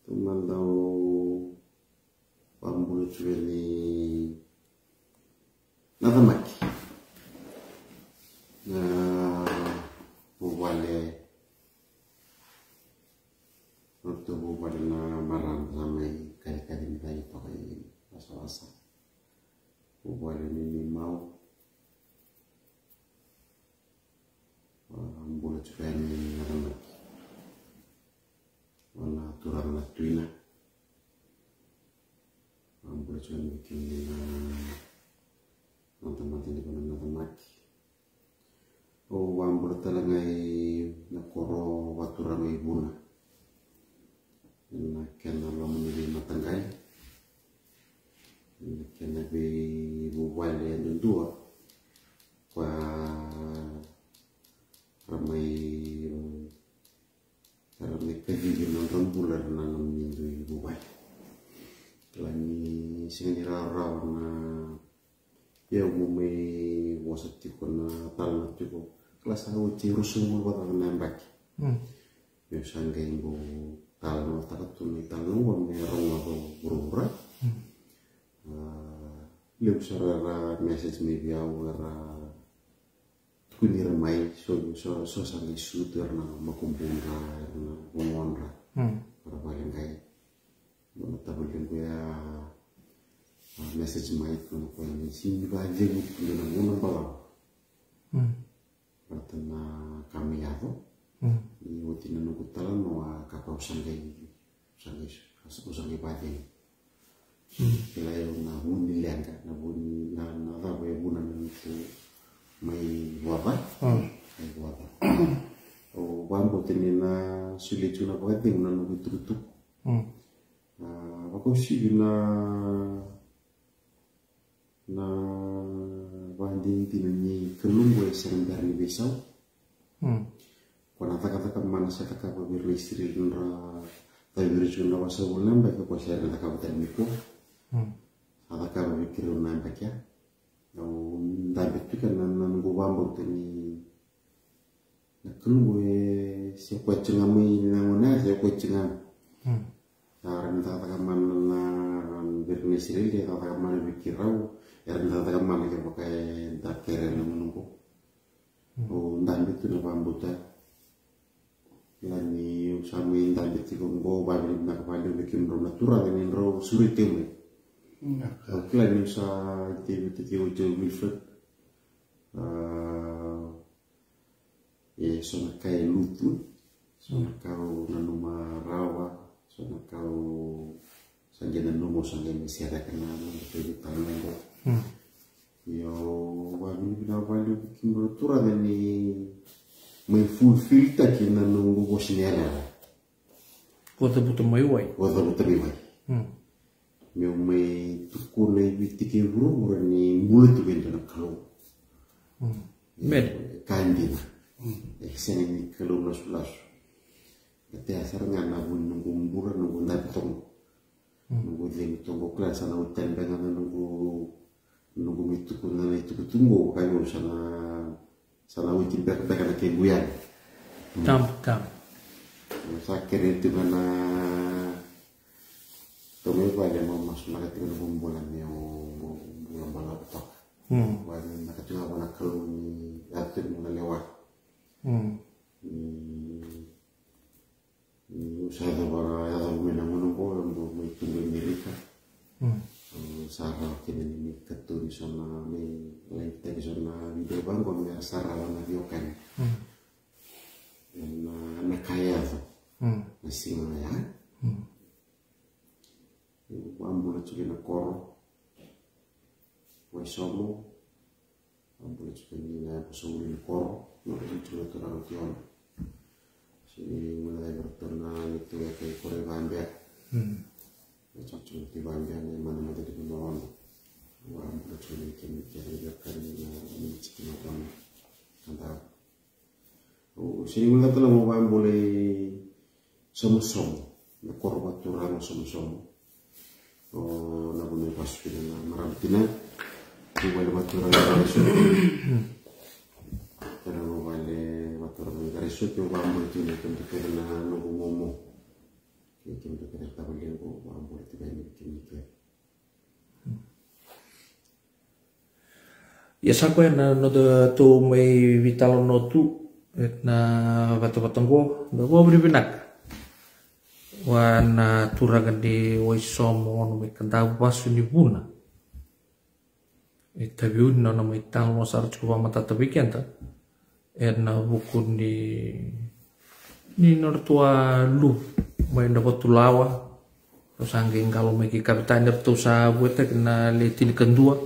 tumandaw pambul ni nadamaki na buwale waktu buwale na marang samay kaya-kaya tayo to kay asa-asa buwale ni mau bulat ni nadamaki wala turang na tuina bulat bikin na nonton-nonton di kono nadamaki o bulat talangay nakoro waturang ibuna na kena lo menili matangay na kena be buwale yang dua kwa ramai kagigil ng rambular na namin buwale lani sinira-raw na yaw mo may wasat tiko na talang tiko kelas ako rusung mo ba na baki yung sanggay mo talang takatun talang mo mayroong ako burura yung sarara message maybe ako kunir mai so sanggay shooter na makumpung na ngomong ra para bayan kay matabalin ko ya message mai ko ko ni sini ba jeng ko na ngomong bala na kami yato ni uti na nunggu talan mo kapau sanggay pati kila yung na huni liang ka na huni na natawa yung bunan nito may wabay may wabay o bambo tinin na sulit yun na pagdating na nagtututuk ako sige na banding tinanyi kelungwe sering dari besau kung kata mana sa kakapabir listri nra tayo rin na wasa ulam baik ko siya na kakapatan miko ada kakapabir na bakya no dapat tu kan nunggu bambu tu ni nak kelungwe siapa cengamai namanya siapa cengam orang kata mana na berlistri dia kata mana berkirau orang kata mana dia pakai dakeren menunggu oh dapat tu na bambu tu lani usami dapat tu konggo balik nak balik bikin rumah natural ini rumah sulit tu Klaar sa activity ujo Wilfred so nakay lutu so nakaw nanuma rawa so nakaw sanjay nanumo sanjay mesiara ka naman pwede tanong ko yo wali binawali bikin rotura ni may fulfill ta kinanong ko sinela wata buta may way meu mai tukun na ibitiki buru ni mulut bento na kalau kandina sene ni kalau las ate asar ngana bun nunggu mbura nunggu ndaptong nunggu lem tongo klasa na hotel benga nunggu mitukun na itu tunggu kayo sana uti beka na kebuyan tam sakit itu karena kami pada mau masuk lagi dengan bulan yang bulan malam betok. Pada mereka cuma nak kalau ni atur mulai lewat. Usaha para yang menang menunggu untuk mengikuti Amerika. Sarah kini ni ketu di sana ni lain di sana video bang kau ni Sarah lama diokan. Anak kaya tu, nasi mana ya? Ambil juga nak koro, waisomo, ambil juga ni nak pasal ni koro, nak juga tu orang tiang. Sini mulai berternak itu ya kayak kore bamber, macam cuma di bamber ni mana ada di bawah. Ambil juga ni kini kan ni cikin orang kantau. Sini mulai tu lah mau boleh som-som, nak korban turang som-som. Nak boleh pasuki na marabitina, boleh baturang garesu. Karena boleh baturang garesu, tu mau boleh tu nak kerana nunggu momo. Kita nak kerana tak boleh nunggu, mau boleh tiba ni kita. Ya sakwe na no tu mai vital no tu. Na batu-batunggo go beri benak wana turagan di waisomo no me kantau pasu ni buna itabiun no me tal no sar chuba mata tabikian ta na bukun ni nortua lu mai na botulawa terus angin kalau me ki kapitan tu sa buat kena letin kendua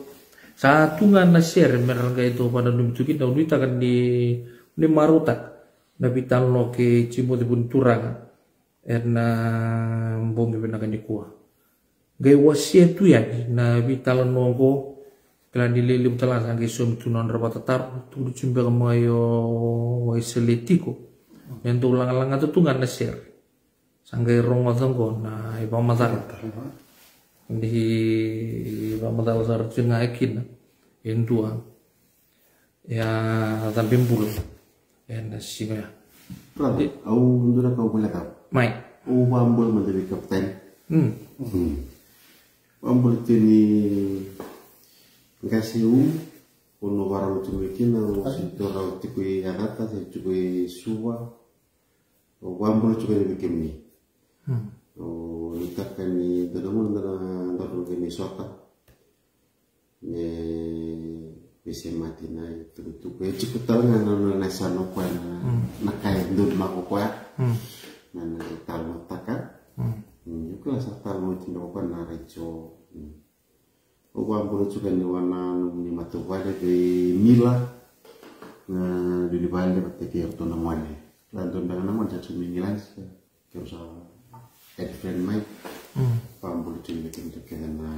satu ngan na share meranga itu pada nubitu kita duita kan di marutak na vital no ke cimo di bunturang na bongi benakan di kuah gay wasia tu ya na vital no go kelan dililip telas angge som tu non rapat tatar tu cimbe mayo waiselitiko yang tu lang-lang tu ngan na share sangge rongo tanggo na iba matal di iba matal sar cunga ekin indua ya tapi bulu nasi ya. Berarti, aku sudah kau boleh tahu. Mai. Ambul menjadi kapten. Ambul itu ni kasih kono barang tu mungkin situ orang tu kui atas, tu kui suwa. Ambul juga ni bikin ni. Kita kan ni dalam dalam ni sota. Ni bisa mati na itu kue cukup tahu nana nasa no kue nakai dud mako kue nana tahu taka juga lah serta mau cino kue narejo uang bulu juga ni wana ni matu kue di mila di balik berarti kerto namanya lantung dengan nama jadi minggilan kerja advent mai uang bulu juga kita kena